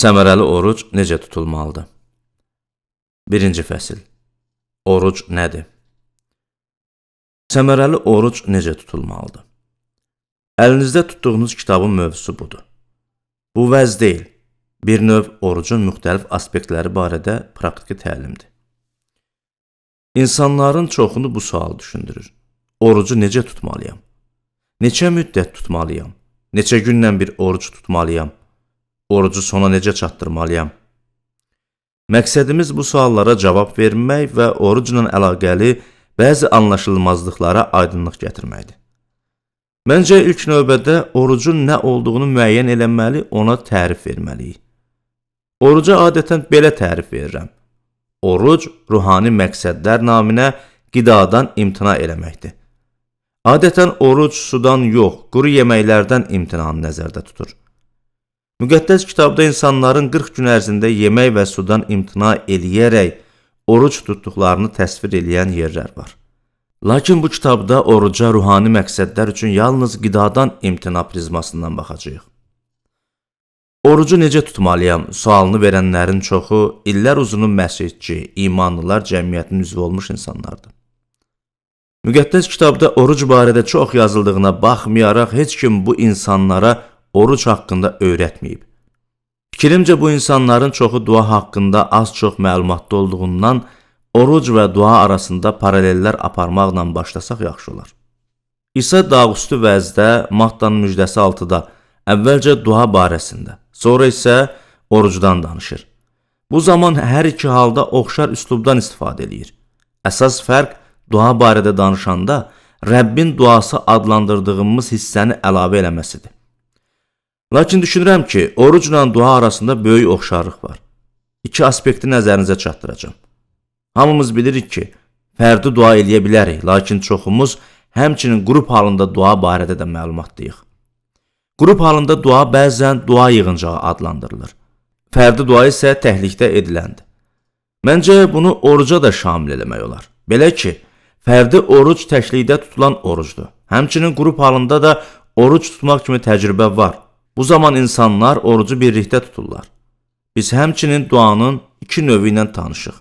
Səmərəli oruc necə tutulmalıdır? 1-ci fəsil. Oruc nədir? Səmərəli oruc necə tutulmalıdır? Əlinizdə tutduğunuz kitabın mövzusu budur. Bu vəz deyil, bir növ orucun müxtəlif aspektləri barədə praktiki təlimdir. İnsanların çoxunu bu sual düşündürür. Orucu necə tutmalıyam? Neçə müddət tutmalıyam? Neçə gündən bir oruc tutmalıyam? Orucu sona necə çatdırmalıyam? Məqsədimiz bu suallara cavab vermək və orucla əlaqəli bəzi anlaşılmazlıqlara aydınlıq gətirməkdir. Məncə ilk növbədə orucun nə olduğunu müəyyən eləməli, ona tərif verməliyik. Oruca adətən belə tərif verirəm. Oruc, ruhani məqsədlər naminə qidadan imtina eləməkdir. Adətən oruc sudan yox, quru yeməklərdən imtinanı nəzərdə tutur. Müqəddəs kitabda insanların 40 gün ərzində yemək və sudan imtina eləyərək oruc tutduqlarını təsvir eləyən yerlər var. Lakin bu kitabda oruca ruhani məqsədlər üçün yalnız qidadan imtina prizmasından baxacağıq. Orucu necə tutmalıyam sualını verənlərin çoxu illər uzunu məsihçi, imanlılar cəmiyyətinin üzvü olmuş insanlardır. Müqəddəs kitabda oruc barədə çox yazıldığına baxmayaraq heç kim bu insanlara oruc haqqında öyrətməyib. Fikrimcə bu insanların çoxu dua haqqında az-çox məlumatlı olduğundan oruc və dua arasında paralellər aparmaqla başlasaq yaxşı olar. İsa Dağüstü vəzdə Mattanın müjdəsi 6-da əvvəlcə dua barəsində, sonra isə orucdan danışır. Bu zaman hər iki halda oxşar üslubdan istifadə edir. Əsas fərq dua barədə danışanda Rəbbin duası adlandırdığımız hissəni əlavə eləməsidir. Lakin düşünürəm ki, orucla dua arasında böyük oxşarlıq var. İki aspekti nəzərinizə çatdıracağım. Hamımız bilirik ki, fərdi dua eləyə bilərik, lakin çoxumuz həmçinin qrup halında dua barədə də məlumatlıyıq. Qrup halında dua bəzən dua yığıncağı adlandırılır. Fərdi dua isə təhlikdə ediləndir. Məncə bunu oruca da şamil eləmək olar. Belə ki, fərdi oruc təklikdə tutulan orucdur. Həmçinin qrup halında da oruc tutmaq kimi təcrübə var. Bu zaman insanlar orucu birlikdə tuturlar. Biz həmçinin duanın iki növü ilə tanışıq.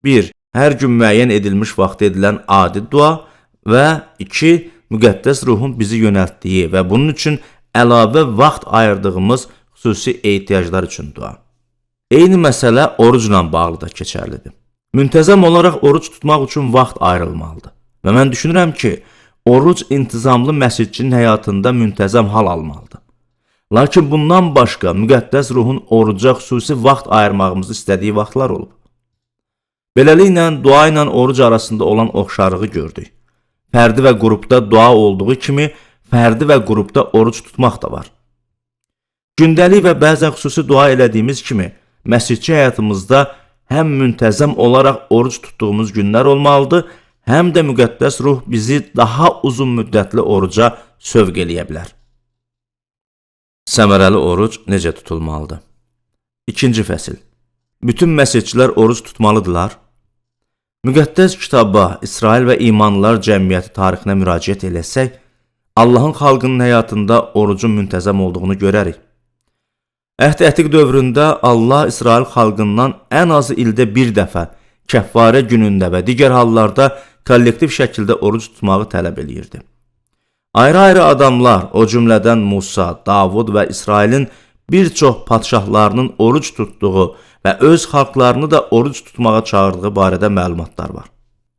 1. Hər gün müəyyən edilmiş vaxtda edilən adi dua və 2. Müqəddəs ruhun bizi yönəltdiyi və bunun üçün əlavə vaxt ayırdığımız xüsusi ehtiyaclar üçün dua. Eyni məsələ orucla bağlı da keçərlidir. Müntəzəm olaraq oruc tutmaq üçün vaxt ayrılmalıdır. Və mən düşünürəm ki, oruc intizamlı məsihçinin həyatında müntəzəm hal almalıdır. Lakin bundan başqa müqəddəs ruhun oruca xüsusi vaxt ayırmağımızı istədiyi vaxtlar olub. Beləliklə, dua ilə oruc arasında olan oxşarlığı gördük. Fərdi və qrupda dua olduğu kimi, fərdi və qrupda oruc tutmaq da var. Gündəlik və bəzən xüsusi dua elədiyimiz kimi, məsihçi həyatımızda həm müntəzəm olaraq oruc tutduğumuz günlər olmalıdır, həm də müqəddəs ruh bizi daha uzun müddətli oruca sövq eləyə bilər. Səmərəli oruc necə tutulmalıdır? 2-ci fəsil. Bütün məsihçilər oruc tutmalıdırlar. Müqəddəs kitaba, İsrail və imanlılar cəmiyyəti tarixinə müraciət eləsək, Allahın xalqının həyatında orucun müntəzəm olduğunu görərik. Əhd Ətiq dövründə Allah İsrail xalqından ən azı ildə bir dəfə, kəffarə günündə və digər hallarda kollektiv şəkildə oruc tutmağı tələb eləyirdi. Ayrı-ayrı adamlar, o cümlədən Musa, Davud və İsrailin bir çox padşahlarının oruc tutduğu və öz xalqlarını da oruc tutmağa çağırdığı barədə məlumatlar var.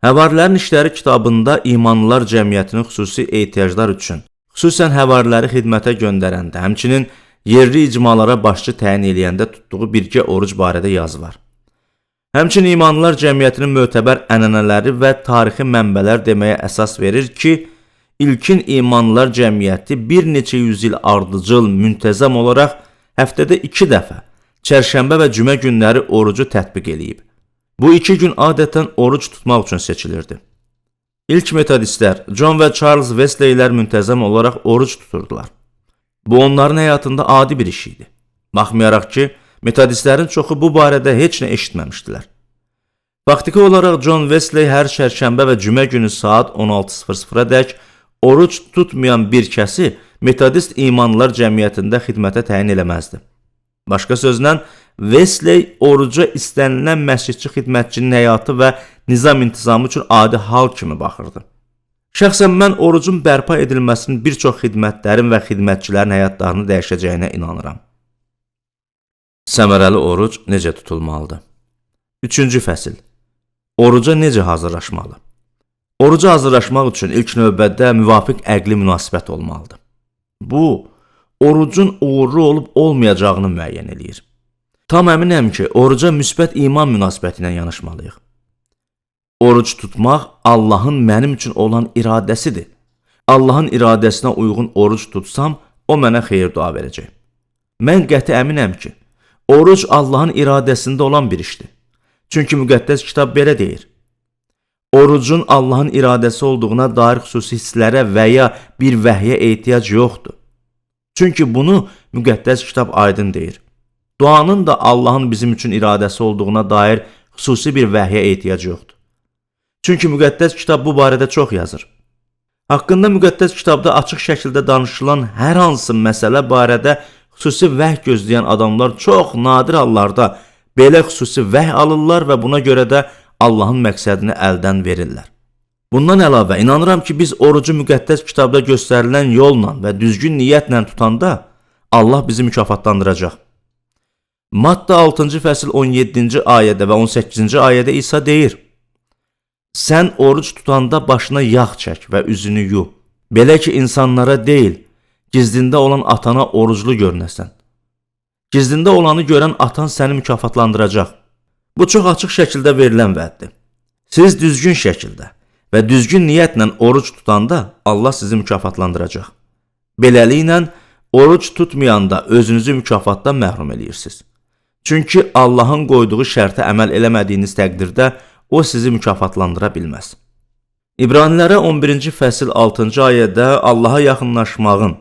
Həvarilərin işləri kitabında imanlılar cəmiyyətinin xüsusi ehtiyaclar üçün, xüsusən həvariləri xidmətə göndərəndə, həmçinin yerli icmalara başçı təyin eləyəndə tutduğu birgə oruc barədə yazı var. Həmçinin imanlılar cəmiyyətinin mötəbər ənənələri və tarixi mənbələr deməyə əsas verir ki, İlkin imanlılar cəmiyyəti bir neçə yüzyıl ardıcıl, müntəzəm olaraq həftədə 2 dəfə, çərşənbə və cümə günləri orucu tətbiq eləyib. Bu 2 gün adətən oruc tutmaq üçün seçilirdi. İlk metodistlər, John və Charles Wesleylər müntəzəm olaraq oruc tuturdular. Bu onların həyatında adi bir iş idi. Baxmayaraq ki, metodistlərin çoxu bu barədə heç nə eşitməmişdilər. Faktiki olaraq John Wesley hər çərşənbə və cümə günü saat 16:00-a dək oruc tutmayan bir kəsi metodist imanlılar cəmiyyətində xidmətə təyin eləməzdi. Başqa sözlə, Wesley oruca istənilən məscidçi xidmətçinin həyatı və nizam-intizamı üçün adi hal kimi baxırdı. Şəxsən mən orucun bərpa edilməsinin bir çox xidmətlərin və xidmətçilərin həyatlarını dəyişəcəyinə inanıram. Səmərəli oruc necə tutulmalıdır? 3-cü fəsil. Oruca necə hazırlaşmalı? Oruca hazırlaşmaq üçün ilk növbədə müvafiq əqli münasibət olmalıdır. Bu, orucun uğurlu olub olmayacağını müəyyən eləyir. Tam əminəm ki, oruca müsbət iman münasibəti ilə yanaşmalıyıq. Oruc tutmaq Allahın mənim üçün olan iradəsidir. Allahın iradəsinə uyğun oruc tutsam, o mənə xeyir dua verəcək. Mən qəti əminəm ki, oruc Allahın iradəsində olan bir işdir. Çünki müqəddəs kitab belə deyir. Orucun Allahın iradəsi olduğuna dair xüsusi hisslərə və ya bir vəhyə ehtiyac yoxdur. Çünki bunu müqəddəs kitab aydın deyir. Duanın da Allahın bizim üçün iradəsi olduğuna dair xüsusi bir vəhyə ehtiyac yoxdur. Çünki müqəddəs kitab bu barədə çox yazır. Haqqında müqəddəs kitabda açıq şəkildə danışılan hər hansı məsələ barədə xüsusi vəhy gözləyən adamlar çox nadir hallarda belə xüsusi vəhy alırlar və buna görə də Allahın məqsədini əldən verirlər. Bundan əlavə, inanıram ki, biz orucu müqəddəs kitabda göstərilən yolla və düzgün niyyətlə tutanda Allah bizi mükafatlandıracaq. Matta 6-cı fəsil 17-ci ayədə və 18-ci ayədə İsa deyir: Sən oruc tutanda başına yağ çək və üzünü yu. Belə ki, insanlara deyil, gizlində olan atana oruclu görünəsən. Gizlində olanı görən atan səni mükafatlandıracaq. Bu çox açıq şəkildə verilən vəddir. Siz düzgün şəkildə və düzgün niyyətlə oruc tutanda Allah sizi mükafatlandıracaq. Beləliklə, oruc tutmayanda özünüzü mükafatdan məhrum edirsiniz. Çünki Allahın qoyduğu şərtə əməl eləmədiyiniz təqdirdə o sizi mükafatlandıra bilməz. İbranilərə 11-ci fəsil 6-cı ayədə Allaha yaxınlaşmağın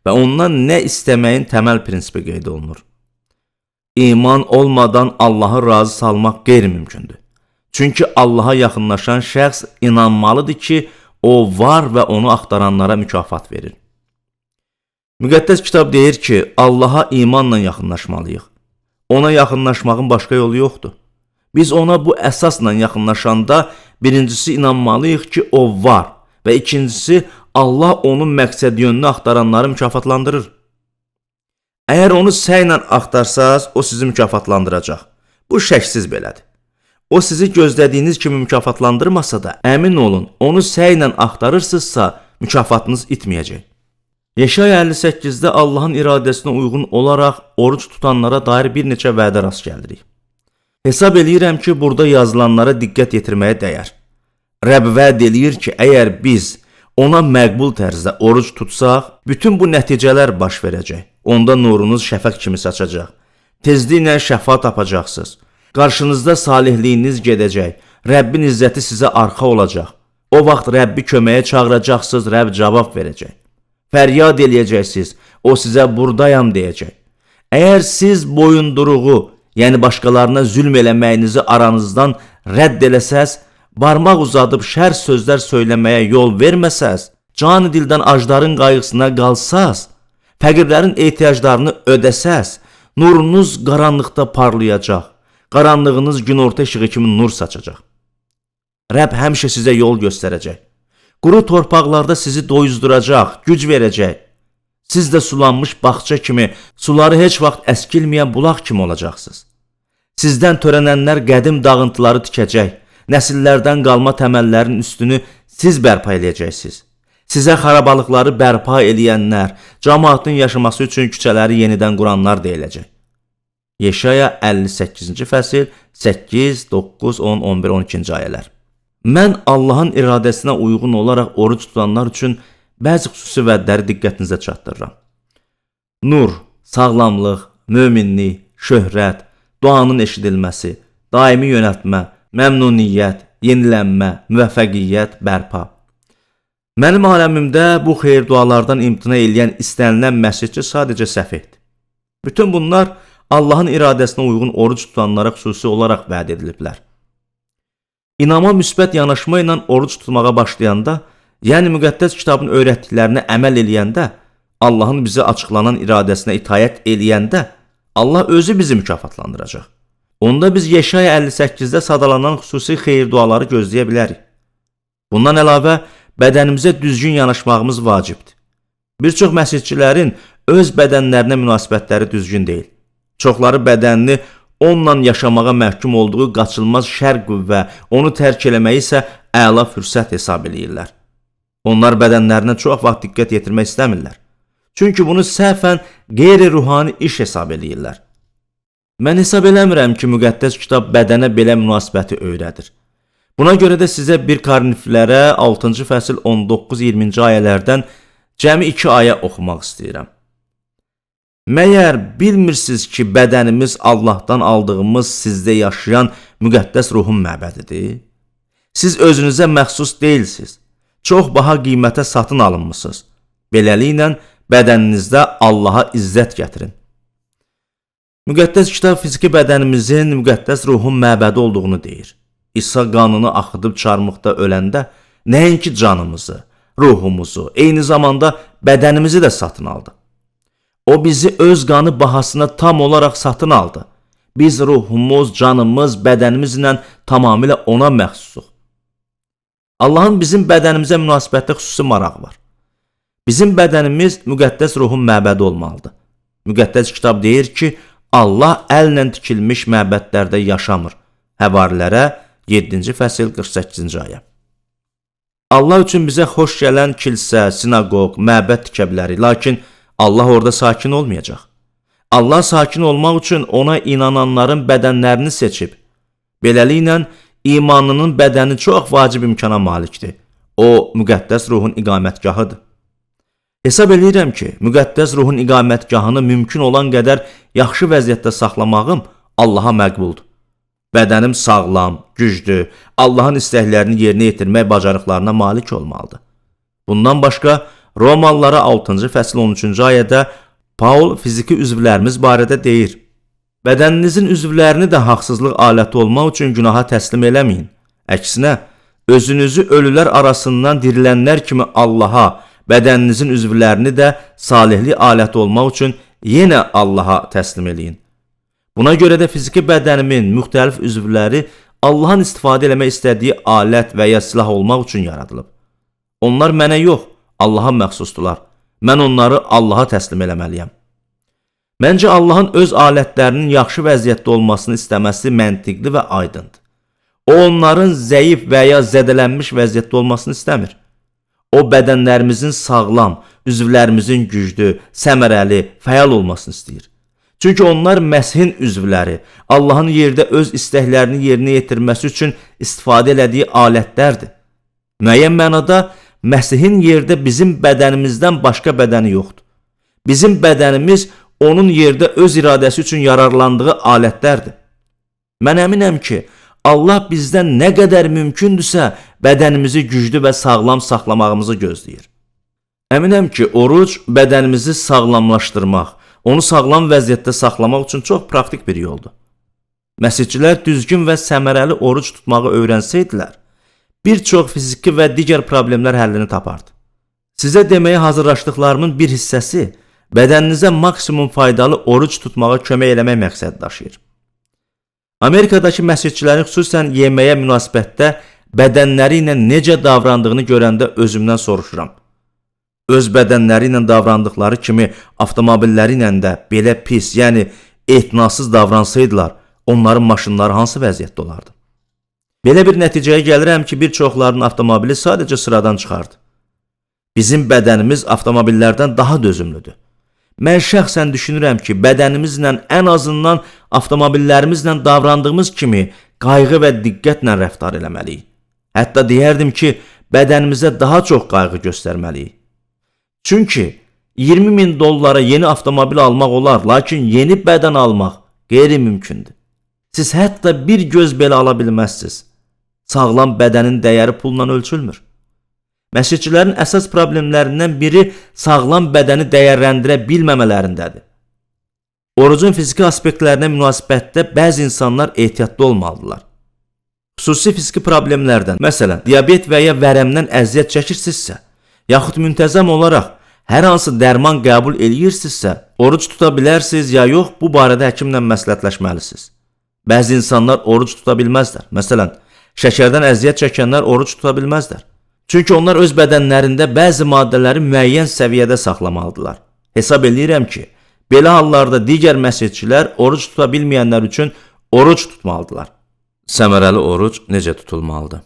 və ondan nə istəməyin təməl prinsipi qeyd olunur. İman olmadan Allahı razı salmaq qeyri-mümkündür. Çünki Allaha yaxınlaşan şəxs inanmalıdır ki, o var və onu axtaranlara mükafat verir. Müqəddəs kitab deyir ki, Allaha imanla yaxınlaşmalıyıq. Ona yaxınlaşmağın başqa yolu yoxdur. Biz ona bu əsasla yaxınlaşanda birincisi inanmalıyıq ki, o var və ikincisi Allah onun məqsəd yönünü axtaranları mükafatlandırır. Əgər onu səylə axtarsaz, o sizi mükafatlandıracaq. Bu şəksiz belədir. O sizi gözlədiyiniz kimi mükafatlandırmasa da, əmin olun, onu səylə axtarırsınızsa, mükafatınız itməyəcək. Yeşaya 58-də Allahın iradəsinə uyğun olaraq oruc tutanlara dair bir neçə vədə rast gəlirik. Hesab eləyirəm ki, burada yazılanlara diqqət yetirməyə dəyər. Rəbb vəd eləyir ki, əgər biz ona məqbul tərzdə oruc tutsaq, bütün bu nəticələr baş verəcək. Onda nurunuz şəfəq kimi saçacaq. Tezliklə şəfa tapacaqsınız. Qarşınızda salihliyiniz gedəcək. Rəbbin izzəti sizə arxa olacaq. O vaxt Rəbbi köməyə çağıracaqsınız, Rəbb cavab verəcək. Fəryad eləyəcəksiniz, o sizə buradayam deyəcək. Əgər siz boyunduruğu, yəni başqalarına zülm eləməyinizi aranızdan rədd eləsəz, barmaq uzadıb şər sözlər söyləməyə yol verməsəz, canı dildən acların qayğısına qalsaz, fəqirlərin ehtiyaclarını ödəsəz, nurunuz qaranlıqda parlayacaq, qaranlığınız günorta işığı kimi nur saçacaq. Rəbb həmişə sizə yol göstərəcək. Quru torpaqlarda sizi doyuzduracaq, güc verəcək. Siz də sulanmış bağça kimi, suları heç vaxt əskilməyən bulaq kimi olacaqsınız. Sizdən törənənlər qədim dağıntıları tikəcək, nəsillərdən qalma təməllərin üstünü siz bərpa eləyəcəksiniz. Sizə xarabalıqları bərpa eləyənlər, cəmaatın yaşaması üçün küçələri yenidən quranlar deyiləcək. Yeşaya 58-ci fəsil 8, 9, 10, 11, 12-ci ayələr. Mən Allahın iradəsinə uyğun olaraq oruc tutanlar üçün bəzi xüsusi vədləri diqqətinizə çatdırıram. Nur, sağlamlıq, möminlik, şöhrət, duanın eşidilməsi, daimi yönəltmə, məmnuniyyət, yenilənmə, müvəffəqiyyət, bərpa. Mənim aləmimdə bu xeyir dualardan imtina eləyən istənilən məscidçi sadəcə səfihdir. Bütün bunlar Allahın iradəsinə uyğun oruc tutanlara xüsusi olaraq vəd ediliblər. İnama müsbət yanaşma ilə oruc tutmağa başlayanda, yəni müqəddəs kitabın öyrətdiklərinə əməl eləyəndə, Allahın bizə açıqlanan iradəsinə itaət eləyəndə, Allah özü bizi mükafatlandıracaq. Onda biz Yeşaya 58-də sadalanan xüsusi xeyir duaları gözləyə bilərik. Bundan əlavə, bədənimizə düzgün yanaşmağımız vacibdir. Bir çox məsihçilərin öz bədənlərinə münasibətləri düzgün deyil. Çoxları bədənini onunla yaşamağa məhkum olduğu qaçılmaz şər qüvvə, onu tərk eləməyi isə əla fürsət hesab eləyirlər. Onlar bədənlərinə çox vaxt diqqət yetirmək istəmirlər. Çünki bunu səhvən qeyri-ruhani iş hesab eləyirlər. Mən hesab eləmirəm ki, müqəddəs kitab bədənə belə münasibəti öyrədir. Buna görə də sizə 1 Korinflərə 6-cı fəsil 19-20-ci ayələrdən cəmi 2 ayə oxumaq istəyirəm. Məyər bilmirsiniz ki, bədənimiz Allahdan aldığımız sizdə yaşayan müqəddəs ruhun məbədidir? Siz özünüzə məxsus deyilsiniz. Çox baha qiymətə satın alınmısınız. Beləliklə, bədəninizdə Allaha izzət gətirin. Müqəddəs kitab fiziki bədənimizin müqəddəs ruhun məbədi olduğunu deyir. İsa qanını axıdıb çarmıqda öləndə nəinki canımızı, ruhumuzu, eyni zamanda bədənimizi də satın aldı. O bizi öz qanı bahasına tam olaraq satın aldı. Biz ruhumuz, canımız, bədənimizlə tamamilə ona məxsusuq. Allahın bizim bədənimizə münasibətdə xüsusi marağı var. Bizim bədənimiz müqəddəs ruhun məbədi olmalıdır. Müqəddəs kitab deyir ki, Allah əllə tikilmiş məbədlərdə yaşamır. Həvarilərə 7-ci fəsil 48-ci ayə. Allah üçün bizə xoş gələn kilsə, sinagog, məbəd tikə bilərik, lakin Allah orada sakin olmayacaq. Allah sakin olmaq üçün ona inananların bədənlərini seçib. Beləliklə, imanının bədəni çox vacib imkana malikdir. O, müqəddəs ruhun iqamətgahıdır. Hesab edirəm ki, müqəddəs ruhun iqamətgahını mümkün olan qədər yaxşı vəziyyətdə saxlamağım Allaha məqbuldur. Bədənim sağlam, güclü, Allahın istəklərini yerinə yetirmək bacarıqlarına malik olmalıdır. Bundan başqa, Romalılara 6-cı fəsil 13-cü ayədə Paul fiziki üzvlərimiz barədə deyir. Bədəninizin üzvlərini də haqsızlıq aləti olmaq üçün günaha təslim eləməyin. Əksinə, özünüzü ölülər arasından dirilənlər kimi Allaha, bədəninizin üzvlərini də salihli aləti olmaq üçün yenə Allaha təslim eləyin. Buna görə də fiziki bədənimin müxtəlif üzvləri Allahın istifadə eləmək istədiyi alət və ya silah olmaq üçün yaradılıb. Onlar mənə yox, Allaha məxsusdular. Mən onları Allaha təslim eləməliyəm. Məncə Allahın öz alətlərinin yaxşı vəziyyətdə olmasını istəməsi məntiqli və aydındır. O, onların zəif və ya zədələnmiş vəziyyətdə olmasını istəmir. O, bədənlərimizin sağlam, üzvlərimizin güclü, səmərəli, fəal olmasını istəyir. Çünki onlar Məsihin üzvləri, Allahın yerdə öz istəklərini yerinə yetirməsi üçün istifadə elədiyi alətlərdir. Müəyyən mənada Məsihin yerdə bizim bədənimizdən başqa bədəni yoxdur. Bizim bədənimiz onun yerdə öz iradəsi üçün yararlandığı alətlərdir. Mən əminəm ki, Allah bizdən nə qədər mümkündürsə bədənimizi güclü və sağlam saxlamağımızı gözləyir. Əminəm ki, oruc bədənimizi sağlamlaşdırmaq, onu sağlam vəziyyətdə saxlamaq üçün çox praktik bir yoldur. Məsihçilər düzgün və səmərəli oruc tutmağı öyrənsəydilər, bir çox fiziki və digər problemlər həllini tapardı. Sizə deməyə hazırlaşdıqlarımın bir hissəsi bədəninizə maksimum faydalı oruc tutmağa kömək eləmək məqsədi daşıyır. Amerikadakı məsihçilərin xüsusən yeməyə münasibətdə bədənləri ilə necə davrandığını görəndə özümdən soruşuram. Öz bədənləri ilə davrandıqları kimi avtomobilləri ilə də belə pis, yəni etinasız davransaydılar, onların maşınları hansı vəziyyətdə olardı? Belə bir nəticəyə gəlirəm ki, bir çoxlarının avtomobili sadəcə sıradan çıxardı. Bizim bədənimiz avtomobillərdən daha dözümlüdür. Mən şəxsən düşünürəm ki, bədənimizlə ən azından avtomobillərimizlə davrandığımız kimi qayğı və diqqətlə rəftar eləməliyik. Hətta deyərdim ki, bədənimizə daha çox qayğı göstərməliyik. Çünki $20.000 yeni avtomobil almaq olar, lakin yeni bədən almaq qeyri-mümkündür. Siz hətta bir göz belə ala bilməzsiniz. Sağlam bədənin dəyəri pulla ölçülmür. Məsihçilərin əsas problemlərindən biri sağlam bədəni dəyərləndirə bilməmələrindədir. Orucun fiziki aspektlərinə münasibətdə bəzi insanlar ehtiyatlı olmalıdırlar. Xüsusi fiziki problemlərdən, məsələn, diabet və ya vərəmdən əziyyət çəkirsinizsə, yaxud müntəzəm olaraq hər hansı dərman qəbul eləyirsinizsə, oruc tuta bilərsiniz ya yox, bu barədə həkimlə məsləhətləşməlisiniz. Bəzi insanlar oruc tuta bilməzlər. Məsələn, şəkərdən əziyyət çəkənlər oruc tuta bilməzlər. Çünki onlar öz bədənlərində bəzi maddələri müəyyən səviyyədə saxlamalıdırlar. Hesab eləyirəm ki, belə hallarda digər məsihçilər oruc tuta bilməyənlər üçün oruc tutmalıdırlar. Səmərəli oruc necə tutulmalıdır?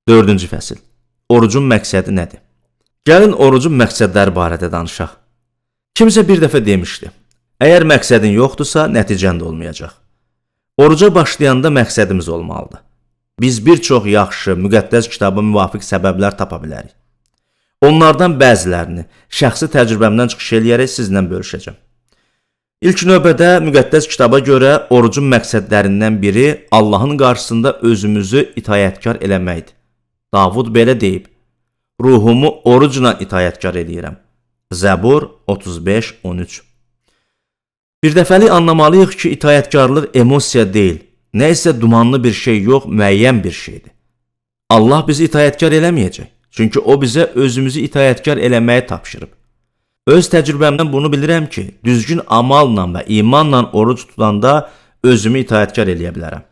4-cü fəsil. Orucun məqsədi nədir? Gəlin orucun məqsədləri barədə danışaq. Kimsə bir dəfə demişdi, əgər məqsədin yoxdursa, nəticən də olmayacaq. Oruca başlayanda məqsədimiz olmalıdır. Biz bir çox yaxşı, müqəddəs kitaba müvafiq səbəblər tapa bilərik. Onlardan bəzilərini şəxsi təcrübəmdən çıxış eləyərək sizlə bölüşəcəm. İlk növbədə müqəddəs kitaba görə orucun məqsədlərindən biri Allahın qarşısında özümüzü itayətkar eləməkdir. Davud belə deyib, ruhumu orucla itayətkar eləyirəm. Zəbur 35-13. Bir dəfəlik anlamalıyıq ki, itayətkarlıq emosiya deyil, nə isə dumanlı bir şey yox, müəyyən bir şeydir. Allah bizi itayətkar eləməyəcək, çünki o bizə özümüzü itayətkar eləməyi tapşırıb. Öz təcrübəmdən bunu bilirəm ki, düzgün amalla və imanla oruc tutanda özümü itayətkar eləyə bilərəm.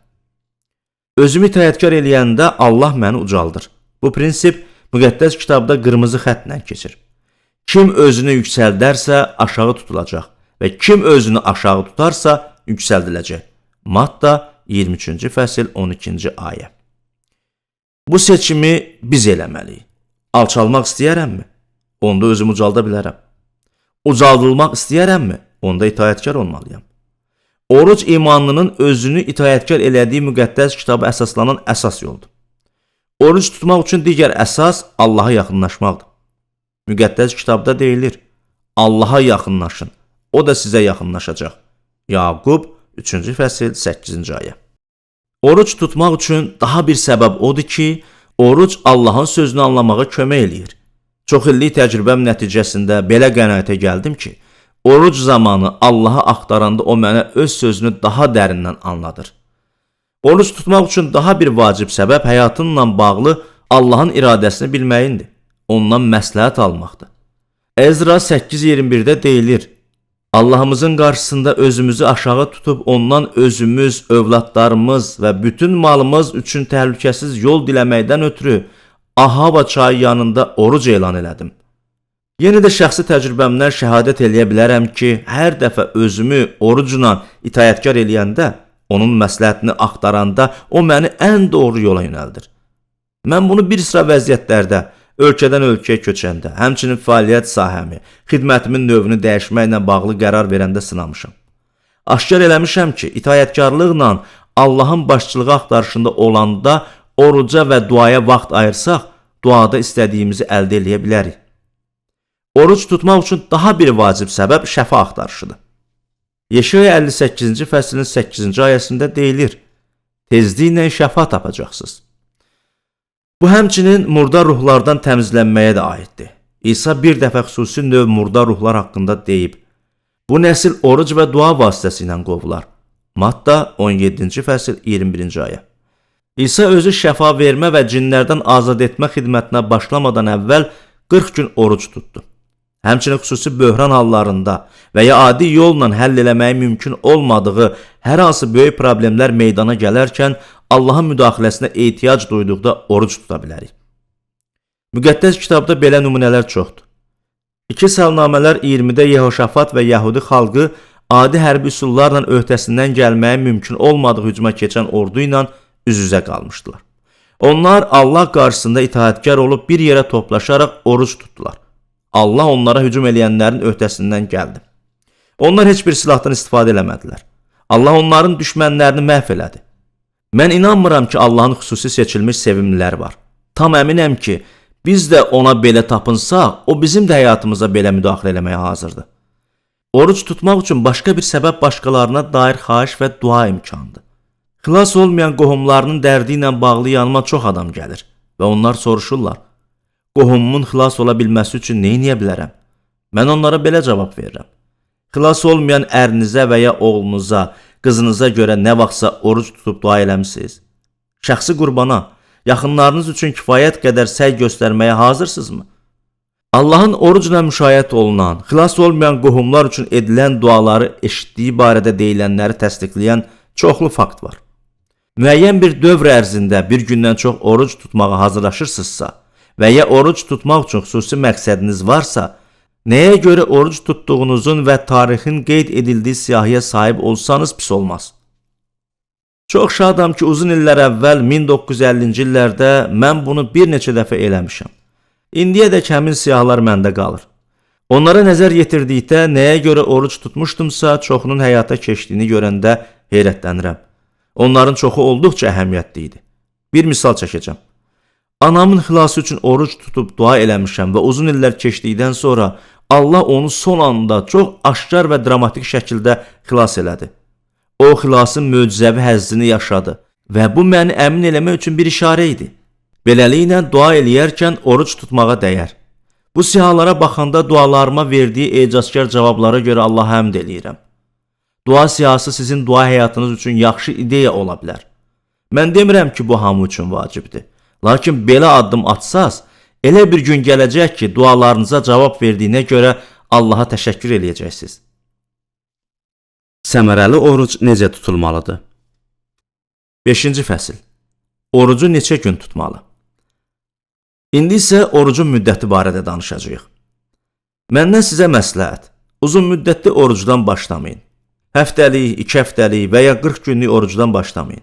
Özümü itayətkar eləyəndə Allah məni ucaldır. Bu prinsip müqəddəs kitabda qırmızı xəttlə keçir. Kim özünü yüksəldərsə aşağı tutulacaq və kim özünü aşağı tutarsa yüksəldiləcək. Matta 23-cü fəsil 12-ci ayə. Bu seçimi biz eləməliyik. Alçalmaq istəyərəmmi? Onda özümü ucalda bilərəm. Ucaldılmaq istəyərəmmi? Onda itayətkar olmalıyam. Oruc imanlının özünü itayətkar elədiyi müqəddəs kitaba əsaslanan əsas yoldur. Oruc tutmaq üçün digər əsas Allaha yaxınlaşmaqdır. Müqəddəs kitabda deyilir, Allaha yaxınlaşın, o da sizə yaxınlaşacaq. Yaqub 3-cü fəsil 8-ci ayə. Oruc tutmaq üçün daha bir səbəb odur ki, oruc Allahın sözünü anlamağa kömək eləyir. Çox illik təcrübəm nəticəsində belə qənaətə gəldim ki, oruc zamanı Allahı axtaranda o mənə öz sözünü daha dərindən anladır. Oruc tutmaq üçün daha bir vacib səbəb həyatınla bağlı Allahın iradəsini bilməyindir. Ondan məsləhət almaqdır. Ezra 8:21-də deyilir, Allahımızın qarşısında özümüzü aşağı tutub ondan özümüz, övladlarımız və bütün malımız üçün təhlükəsiz yol diləməkdən ötürü Ahava çayı yanında oruc elan elədim. Yenə də şəxsi təcrübəmdən şəhadət eləyə bilərəm ki, hər dəfə özümü orucla itayətkar eləyəndə, onun məsləhətini axtaranda o məni ən doğru yola yönəldir. Mən bunu bir sıra vəziyyətlərdə, ölkədən ölkəyə köçəndə, həmçinin fəaliyyət sahəmi, xidmətimin növünü dəyişməklə bağlı qərar verəndə sınamışam. Aşkar eləmişəm ki, itayətkarlıqla Allahın başçılığı axtarışında olanda oruca və duaya vaxt ayırsaq, duada istədiyimizi əldə eləyə bilərik. Oruc tutmaq üçün daha bir vacib səbəb şəfa axtarışıdır. Yeşaya 58-ci fəslin 8-ci ayəsində deyilir, tezliklə şəfa tapacaqsınız. Bu həmçinin murdar ruhlardan təmizlənməyə də aiddir. İsa bir dəfə xüsusi növ murdar ruhlar haqqında deyib, bu nəsil oruc və dua vasitəsilə qovular. Matta 17-ci fəsil 21-ci ayə. İsa özü şəfa vermə və cinlərdən azad etmə xidmətinə başlamadan əvvəl 40 gün oruc tutdu. Həmçinin xüsusi böhran hallarında və ya adi yolla həll eləməyi mümkün olmadığı hər hansı böyük problemlər meydana gələrkən Allahın müdaxiləsinə ehtiyac duyduqda oruc tuta bilərik. Müqəddəs kitabda belə nümunələr çoxdur. 2 Salnamələr 20-də Yehoşafat və Yəhudi xalqı adi hərbi üsullarla öhdəsindən gəlməyə mümkün olmadığı hücuma keçən ordu ilə üz-üzə qalmışdılar. Onlar Allah qarşısında itaətkar olub bir yerə toplaşaraq oruc tutdular. Allah onlara hücum eləyənlərin öhdəsindən gəldi. Onlar heç bir silahdan istifadə eləmədilər. Allah onların düşmənlərini məhv elədi. Mən inanmıram ki, Allahın xüsusi seçilmiş sevimliləri var. Tam əminəm ki, biz də ona belə tapınsaq, o bizim də həyatımıza belə müdaxilə eləməyə hazırdır. Oruc tutmaq üçün başqa bir səbəb başqalarına dair xahiş və dua imkanıdır. Xilas olmayan qohumlarının dərdi ilə bağlı yanıma çox adam gəlir və onlar soruşurlar, qohumumun xilas ola bilməsi üçün nə edə bilərəm? Mən onlara belə cavab verirəm. Xilas olmayan ərinizə və ya oğlunuza, qızınıza görə nə vaxtsa oruc tutub dua eləmisiniz? Şəxsi qurbana, yaxınlarınız üçün kifayət qədər səy göstərməyə hazırsınızmı? Allahın orucla müşayiət olunan, xilas olmayan qohumlar üçün edilən duaları eşitdiyi barədə deyilənləri təsdiqləyən çoxlu fakt var. Müəyyən bir dövr ərzində bir gündən çox oruc tutmağa hazırlaşırsınızsa və ya oruc tutmaq üçün xüsusi məqsədiniz varsa, nəyə görə oruc tutduğunuzun və tarixin qeyd edildiyi siyahıya sahib olsanız pis olmaz. Çox şadam ki, uzun illər əvvəl 1950-ci illərdə mən bunu bir neçə dəfə eləmişəm. İndiyədək həmin siyahılar məndə qalır. Onlara nəzər yetirdikdə nəyə görə oruc tutmuşdumsa, çoxunun həyata keçdiyini görəndə heyrətlənirəm. Onların çoxu olduqca əhəmiyyətli idi. Bir misal çəkəcəm. Anamın xilası üçün oruc tutub dua eləmişəm və uzun illər keçdikdən sonra Allah onu son anda çox aşkar və dramatik şəkildə xilas elədi. O xilasın möcüzəvi həzzini yaşadı və bu məni əmin eləmək üçün bir işarə idi. Beləliklə dua eləyərkən oruc tutmağa dəyər. Bu sihalara baxanda dualarıma verdiyi ecazkar cavablara görə Allaha həmd eləyirəm. Dua siyahısı sizin dua həyatınız üçün yaxşı ideya ola bilər. Mən demirəm ki, bu hamı üçün vacibdir. Lakin belə addım atsaz, elə bir gün gələcək ki, dualarınıza cavab verdiyinə görə Allaha təşəkkür eləyəcəksiniz. Səmərəli oruc necə tutulmalıdır? 5-ci fəsil. Orucu neçə gün tutmalı? İndi isə orucun müddəti barədə danışacağıq. Məndən sizə məsləhət. Uzun müddətli orucdan başlamayın. Həftəlik, 2 həftəlik və ya 40 günlük orucdan başlamayın.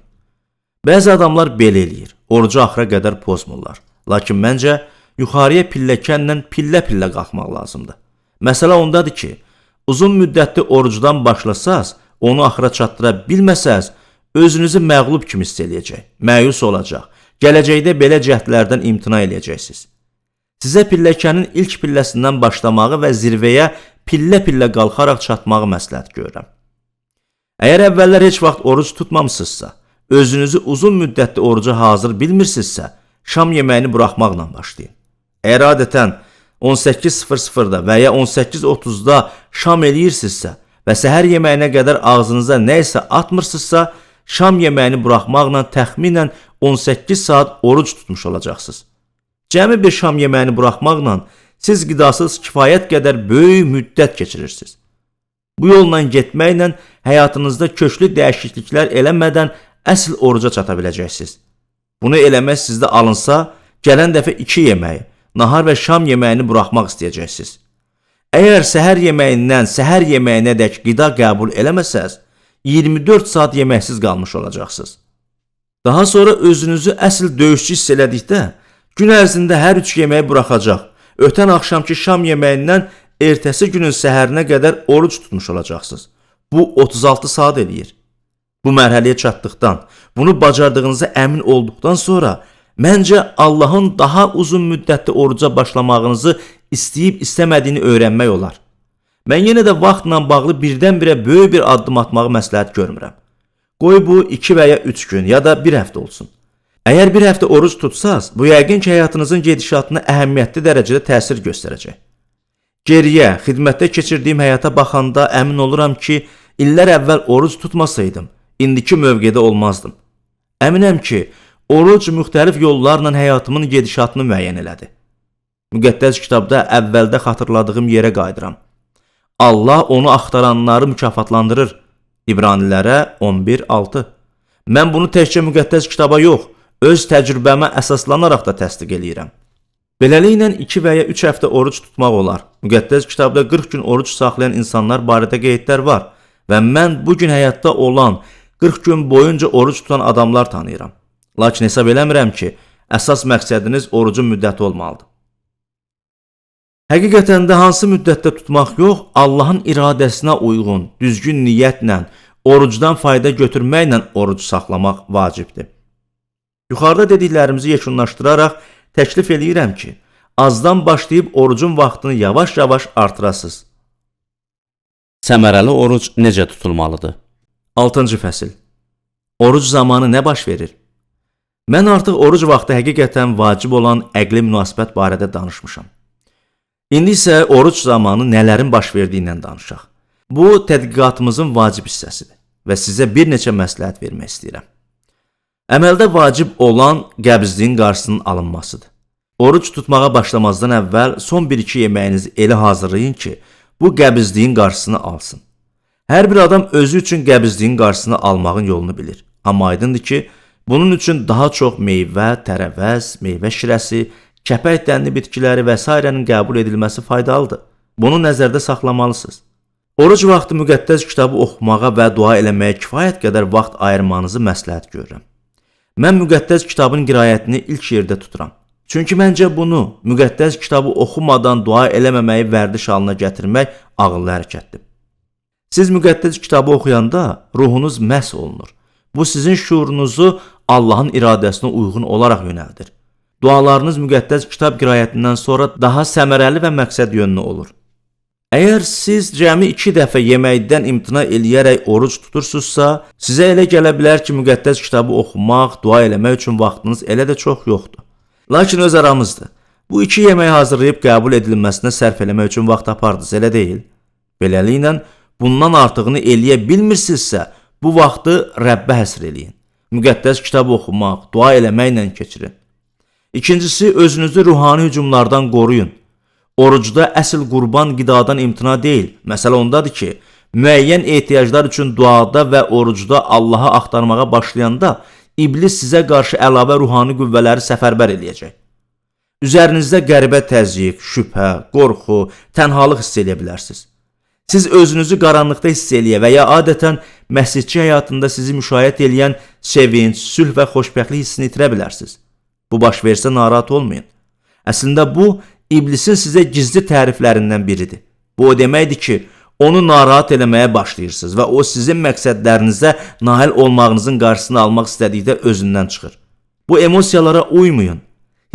Bəzi adamlar belə eləyir. Orucu axıra qədər pozmurlar. Lakin məncə yuxarıya pilləkənlə pillə-pillə qalxmaq lazımdır. Məsələ ondadır ki, uzun müddətli orucdan başlasaz, onu axıra çatdıra bilməsəz, özünüzü məğlub kimi hiss eləyəcək, məyus olacaq, gələcəkdə belə cəhdlərdən imtina eləyəcəksiniz. Sizə pilləkənin ilk pilləsindən başlamağı və zirvəyə pillə-pillə qalxaraq çatmağı məsləhət görürəm. Əgər əvvəllər heç vaxt oruc tutmamısınızsa, özünüzü uzun müddətli oruca hazır bilmirsinizsə, şam yeməyini buraxmaqla başlayın. Əgər adətən 18:00-da və ya 18:30-da şam eləyirsinizsə və səhər yeməyinə qədər ağzınıza nə isə atmırsınızsa, şam yeməyini buraxmaqla təxminən 18 saat oruc tutmuş olacaqsınız. Cəmi bir şam yeməyini buraxmaqla siz qidasız kifayət qədər böyük müddət keçirirsiniz. Bu yolla getməklə həyatınızda köklü dəyişikliklər eləmədən əsl oruca çata biləcəksiniz. Bunu eləmək sizdə alınsa, gələn dəfə 2 yeməyi, nahar və şam yeməyini buraxmaq istəyəcəksiniz. Əgər səhər yeməyindən səhər yeməyinədək qida qəbul eləməsəz, 24 saat yeməksiz qalmış olacaqsınız. Daha sonra özünüzü əsl döyüşçü hiss elədikdə, gün ərzində hər 3 yeməyi buraxacaq, ötən axşamki şam yeməyindən ertəsi günün səhərinə qədər oruc tutmuş olacaqsınız. Bu 36 saat eləyir. Bu mərhələyə çatdıqdan, bunu bacardığınıza əmin olduqdan sonra, məncə Allahın daha uzun müddətli oruca başlamağınızı istəyib istəmədiyini öyrənmək olar. Mən yenə də vaxtla bağlı birdən-birə böyük bir addım atmağı məsləhət görmürəm. Qoy bu 2 və ya 3 gün ya da 1 həftə olsun. Əgər 1 həftə oruc tutsaz, bu yəqin ki, həyatınızın gedişatına əhəmiyyətli dərəcədə təsir göstərəcək. Geriyə, xidmətdə keçirdiyim həyata baxanda əmin oluram ki, illər əvvəl oruc tutmasaydım, indiki mövqedə olmazdım. Əminəm ki, oruc müxtəlif yollarla həyatımın gedişatını müəyyən elədi. Müqəddəs kitabda əvvəldə xatırladığım yerə qayıdıram. Allah onu axtaranları mükafatlandırır. İbranilərə 11:6. Mən bunu təkcə müqəddəs kitaba yox, öz təcrübəmə əsaslanaraq da təsdiq eləyirəm. Beləliklə 2 və ya 3 həftə oruc tutmaq olar. Müqəddəs kitabda 40 gün oruc saxlayan insanlar barədə qeydlər var və mən bugün həyatda olan 40 gün boyunca oruc tutan adamlar tanıyıram. Lakin hesab eləmirəm ki, əsas məqsədiniz orucun müddəti olmalıdır. Həqiqətən də hansı müddətdə tutmaq yox, Allahın iradəsinə uyğun, düzgün niyyətlə, orucdan fayda götürməklə oruc saxlamaq vacibdir. Yuxarıda dediklərimizi yekunlaşdıraraq təklif eləyirəm ki, azdan başlayıb orucun vaxtını yavaş-yavaş artırasınız. Səmərəli oruc necə tutulmalıdır? 6-cı fəsil. Oruc zamanı nə baş verir? Mən artıq oruc vaxtı həqiqətən vacib olan əqli münasibət barədə danışmışam. İndi isə oruc zamanı nələrin baş verdiyindən danışaq. Bu, tədqiqatımızın vacib hissəsidir və sizə bir neçə məsləhət vermək istəyirəm. Əməldə vacib olan qəbzliyin qarşısının alınmasıdır. Oruç tutmağa başlamazdan əvvəl son 1-2 yeməyinizi elə hazırlayın ki, bu qəbizliyin qarşısını alsın. Hər bir adam özü üçün qəbizliyin qarşısını almağın yolunu bilir. Amma aydındır ki, bunun üçün daha çox meyvə, tərəvəz, meyvə şirəsi, kəpək dənli bitkiləri və s.'nin qəbul edilməsi faydalıdır. Bunu nəzərdə saxlamalısınız. Oruc vaxtı müqəddəs kitabı oxumağa və dua eləməyə kifayət qədər vaxt ayırmanızı məsləhət görürəm. Mən müqəddəs kitabın qiraətini ilk yerdə tuturam. Çünki məncə bunu müqəddəs kitabı oxumadan dua eləməməyi vərdiş halına gətirmək ağıllı hərəkətdir. Siz müqəddəs kitabı oxuyanda ruhunuz məhs olunur. Bu sizin şuurunuzu Allahın iradəsinə uyğun olaraq yönəldir. Dualarınız müqəddəs kitab qiraətindən sonra daha səmərəli və məqsədyönlü olur. Əgər siz cəmi 2 dəfə yeməkdən imtina eləyərək oruc tutursunuzsa, sizə elə gələ bilər ki, müqəddəs kitabı oxumaq, dua eləmək üçün vaxtınız elə də çox yoxdur. Lakin öz aramızdır. Bu 2 yeməyi hazırlayıb qəbul edilməsinə sərf eləmək üçün vaxt tapardınız, elə deyil? Beləliklə, bundan artığını eləyə bilmirsinizsə, bu vaxtı Rəbbə həsr eləyin. Müqəddəs kitabı oxumaq, dua eləməklə keçirin. İkincisi, özünüzü ruhani hücumlardan qoruyun. Orucda əsl qurban qidadan imtina deyil. Məsələ ondadır ki, müəyyən ehtiyaclar üçün duada və orucda Allahı axtarmağa başlayanda İblis sizə qarşı əlavə ruhani qüvvələri səfərbər eləyəcək. Üzərinizdə qəribə təzyiq, şübhə, qorxu, tənhalıq hiss edə bilərsiniz. Siz özünüzü qaranlıqda hiss eləyə və ya adətən məscidçi həyatında sizi müşayiət eləyən sevinç, sülh və xoşbəxtlik hissini itirə bilərsiniz. Bu baş versə narahat olmayın. Əslində bu, İblisin sizə gizli təriflərindən biridir. Bu o deməkdir ki, onu narahat eləməyə başlayırsınız və o sizin məqsədlərinizə nail olmağınızın qarşısını almaq istədikdə özündən çıxır. Bu emosiyalara uymayın.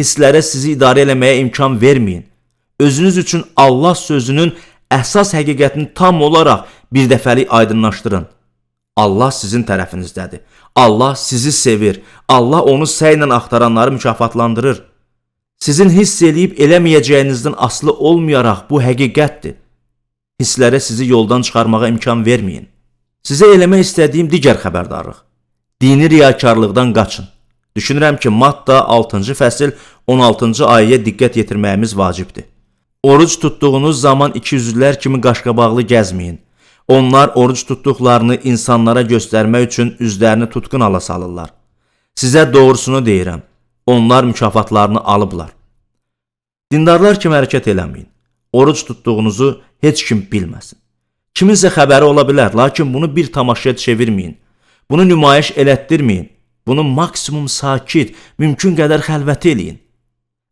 Hisslərə sizi idarə eləməyə imkan verməyin. Özünüz üçün Allah sözünün əsas həqiqətini tam olaraq bir dəfəlik aydınlaşdırın. Allah sizin tərəfinizdədir. Allah sizi sevir. Allah onu səylə axtaranları mükafatlandırır. Sizin hiss eləyib eləməyəcəyinizdən asılı olmayaraq bu həqiqətdir. Hisslərə sizi yoldan çıxarmağa imkan verməyin. Sizə eləmək istədiyim digər xəbərdarlıq. Dini riyakarlıqdan qaçın. Düşünürəm ki, Matta 6-cı fəsil 16-cı ayəyə diqqət yetirməyimiz vacibdir. Oruc tutduğunuz zaman ikiyüzlülər kimi qaşqabaqlı gəzməyin. Onlar oruc tutduqlarını insanlara göstərmək üçün üzlərini tutqun hala salırlar. Sizə doğrusunu deyirəm. Onlar mükafatlarını alıblar. Dindarlar kimi hərəkət eləməyin. Oruc tutduğunuzu heç kim bilməsin. Kiminsə xəbəri ola bilər, lakin bunu bir tamaşaya çevirməyin. Bunu nümayiş elətdirməyin. Bunu maksimum sakit, mümkün qədər xəlvəti eləyin.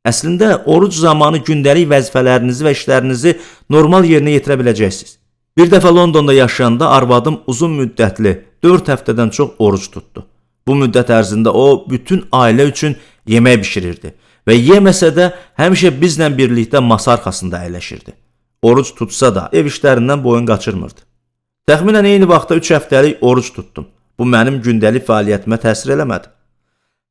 Əslində, oruc zamanı gündəlik vəzifələrinizi və işlərinizi normal yerinə yetirə biləcəksiniz. Bir dəfə Londonda yaşayanda arvadım uzun müddətli 4 həftədən çox oruc tutdu. Bu müddət ərzində o, bütün ailə üçün yemək bişirirdi və yeməsə də həmişə bizlə birlikdə masa arxasında əyləşirdi. Oruc tutsa da ev işlərindən boyun qaçırmırdı. Təxminən eyni vaxtda 3 həftəlik oruc tutdum. Bu mənim gündəlik fəaliyyətimə təsir eləmədi.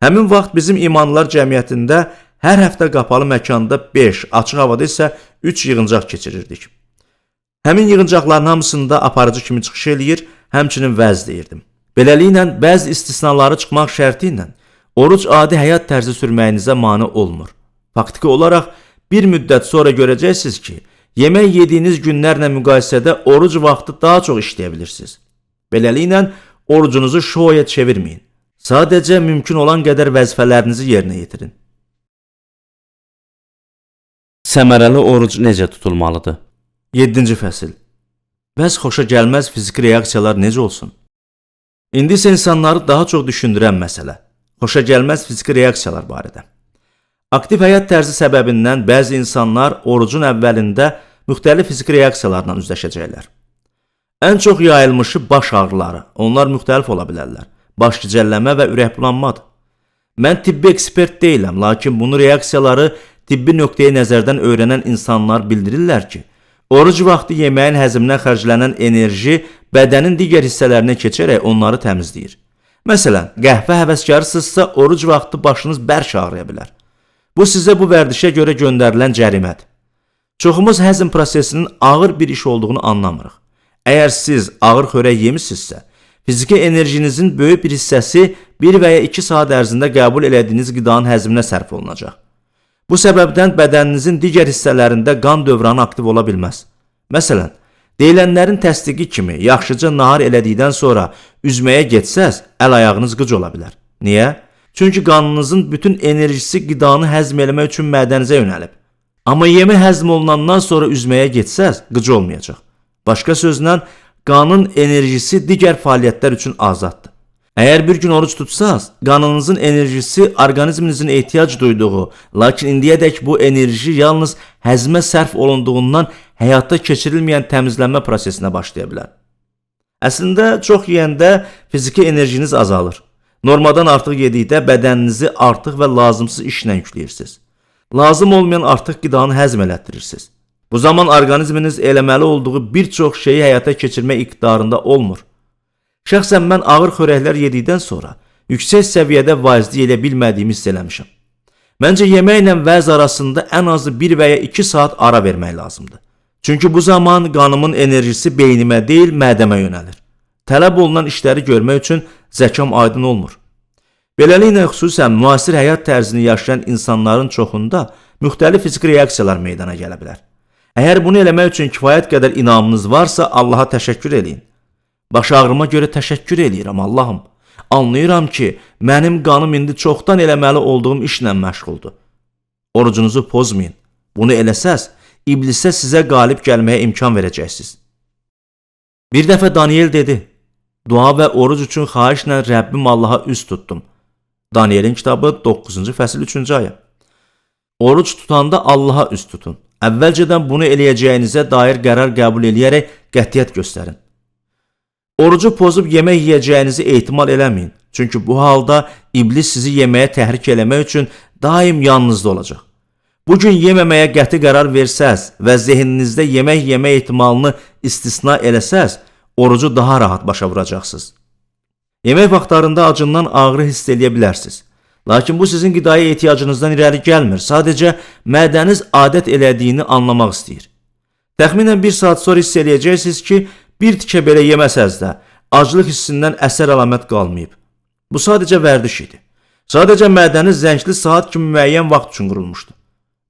Həmin vaxt bizim imanlılar cəmiyyətində hər həftə qapalı məkanda 5, açıq havada isə 3 yığıncaq keçirirdik. Həmin yığıncaqların hamısında aparıcı kimi çıxış eləyir, həmçinin vəz deyirdim. Beləliklə, bəzi istisnaları çıxmaq şərti ilə oruc adi həyat tərzi sürməyinizə mane olmur. Faktiki olaraq bir müddət sonra görəcəksiniz ki, yemək yediyiniz günlərlə müqayisədə oruc vaxtı daha çox işləyə bilirsiniz. Beləliklə, orucunuzu şoya çevirməyin. Sadəcə mümkün olan qədər vəzifələrinizi yerinə yetirin. Səmərəli oruc necə tutulmalıdır? 7-ci fəsil. Bəs xoşa gəlməz fiziki reaksiyalar necə olsun? İndi isə insanları daha çox düşündürən məsələ. Xoşa gəlməz fiziki reaksiyalar barədə. Aktiv həyat tərzi səbəbindən bəzi insanlar orucun əvvəlində müxtəlif fiziki reaksiyalarla üzləşəcəklər. Ən çox yayılmışı baş ağrıları, onlar müxtəlif ola bilərlər. Baş gicəllənmə və ürəkbulanmadır. Mən tibbi ekspert deyiləm, lakin bunu reaksiyaları tibbi nöqteyi nəzərdən öyrənən insanlar bildirirlər ki, oruc vaxtı yeməyin həzminə xərclənən enerji bədənin digər hissələrinə keçərək onları təmizləyir. Məsələn, qəhvə həvəskarısınızsa oruc vaxtı başınız bərk ağrıya bilər. Bu sizə bu vərdişə görə göndərilən cərimədir. Çoxumuz həzm prosesinin ağır bir iş olduğunu anlamırıq. Əgər siz ağır xörək yemişsinizsə, fiziki enerjinizin böyük bir hissəsi 1 və ya 2 saat ərzində qəbul elədiyiniz qidanın həzminə sərf olunacaq. Bu səbəbdən bədəninizin digər hissələrində qan dövranı aktiv ola bilməz. Məsələn, deyilənlərin təsdiqi kimi yaxşıca nahar elədikdən sonra üzməyə getsəz, əl-ayağınız qıc ola bilər. Niyə? Çünki qanınızın bütün enerjisi qidanı həzm etmək üçün mədənizə yönəlib. Amma yemi həzm olunandan sonra üzməyə getsəz, qıc olmayacaq. Başqa sözlə, qanın enerjisi digər fəaliyyətlər üçün azaddır. Əgər bir gün oruç tutsaz, qanınızın enerjisi orqanizminizin ehtiyac duyduğu, lakin indiyədək bu enerji yalnız həzmə sərf olunduğundan həyata keçirilməyən təmizlənmə prosesinə başlaya bilər. Əslində, çox yeyəndə fiziki enerjiniz azalır. Normadan artıq yedikdə bədəninizi artıq və lazımsız işlə yükləyirsiniz. Lazım olmayan artıq qidanı həzm elətdirirsiniz. Bu zaman orqanizminiz eləməli olduğu bir çox şeyi həyata keçirmək iqtidarında olmur. Şəxsən mən ağır xörəklər yedikdən sonra yüksək səviyyədə vəzdi elə bilmədiyimi hiss eləmişəm. Məncə yeməklə vəz arasında ən azı 1 və ya 2 saat ara vermək lazımdır. Çünki bu zaman qanımın enerjisi beynimə deyil, mədəmə yönəlir. Tələb olunan işləri görmək üçün zəkam aydın olmur. Beləliklə, xüsusən müasir həyat tərzini yaşayan insanların çoxunda müxtəlif fiziki reaksiyalar meydana gələ bilər. Əgər bunu eləmək üçün kifayət qədər inamınız varsa, Allaha təşəkkür eləyin. Baş ağrıma görə təşəkkür eləyirəm Allahım. Anlayıram ki, mənim qanım indi çoxdan eləməli olduğum işlə məşğuldur. Orucunuzu pozmayın. Bunu eləsəz, iblisə sizə qalib gəlməyə imkan verəcəksiniz. Bir dəfə Daniel dedi, dua və oruc üçün xahişlə Rəbbim Allaha üz tutdum. Danielin kitabı 9-cu fəsil 3-cü ayə. Oruc tutanda Allaha üz tutun. Əvvəlcədən bunu eləyəcəyinizə dair qərar qəbul eləyərək qətiyyət göstərin. Orucu pozub yemək yiyəcəyinizi ehtimal eləməyin. Çünki bu halda iblis sizi yeməyə təhrik eləmək üçün daim yanınızda olacaq. Bugün yeməməyə qəti qərar versəz və zehninizdə yemək yemək ehtimalını istisna eləsəz, orucu daha rahat başa vuracaqsınız. Yemək vaxtlarında acından ağrı hiss eləyə bilərsiniz. Lakin bu sizin qidaya ehtiyacınızdan irəli gəlmir. Sadəcə mədəniz adət elədiyini anlamaq istəyir. Təxminən 1 saat sonra hiss eləyəcəksiniz ki, bir tikə belə yeməsəz də, aclıq hissindən əsər əlamət qalmayıb. Bu sadəcə vərdiş idi. Sadəcə mədəniz zəngli saat kimi müəyyən vaxt üçün qurulmuşdu.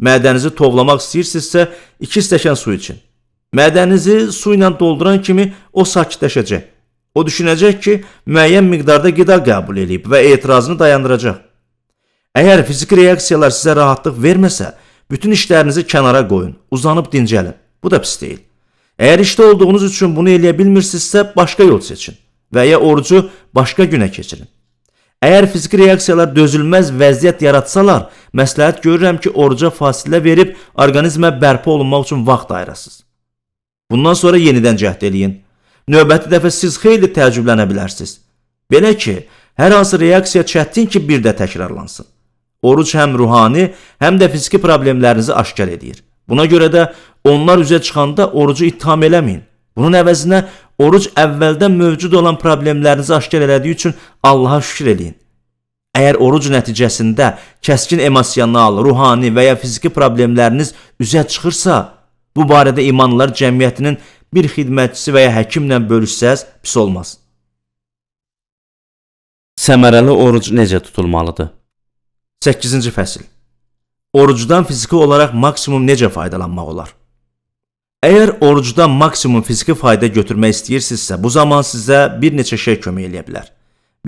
Mədənizi tovlamaq istəyirsinizsə, 2 stəkan su için. Mədənizi su ilə dolduran kimi o sakitləşəcək. O düşünəcək ki, müəyyən miqdarda qida qəbul edib və etirazını dayandıracaq. Əgər fiziki reaksiyalar sizə rahatlıq verməsə, bütün işlərinizi kənara qoyun, uzanıb dincəlin. Bu da pis deyil. Əgər işdə olduğunuz üçün bunu eləyə bilmirsinizsə, başqa yol seçin və ya orucu başqa günə keçirin. Əgər fiziki reaksiyalar dözülməz vəziyyət yaratsalar, məsləhət görürəm ki, oruca fasilə verib orqanizmə bərpa olunmaq üçün vaxt ayırasınız. Bundan sonra yenidən cəhd eləyin. Növbəti dəfə siz xeyli təəccüblənə bilərsiniz. Belə ki, hər hansı reaksiya çətin ki, bir də təkrarlansın. Oruc həm ruhani, həm də fiziki problemlərinizi aşkar edir. Buna görə də onlar üzə çıxanda orucu ittiham eləməyin. Bunun əvəzinə oruc əvvəldən mövcud olan problemlərinizi aşkar elədiyi üçün Allaha şükür eləyin. Əgər oruc nəticəsində kəskin emosional, ruhani və ya fiziki problemləriniz üzə çıxırsa, bu barədə imanlılar cəmiyyətinin bir xidmətçisi və ya həkimlə bölüşsəz pis olmaz. Səmərəli oruc necə tutulmalıdır? 8-ci fəsil. Orucdan fiziki olaraq maksimum necə faydalanmaq olar? Əgər orucdan maksimum fiziki fayda götürmək istəyirsinizsə, bu zaman sizə bir neçə şey kömək eləyə bilər.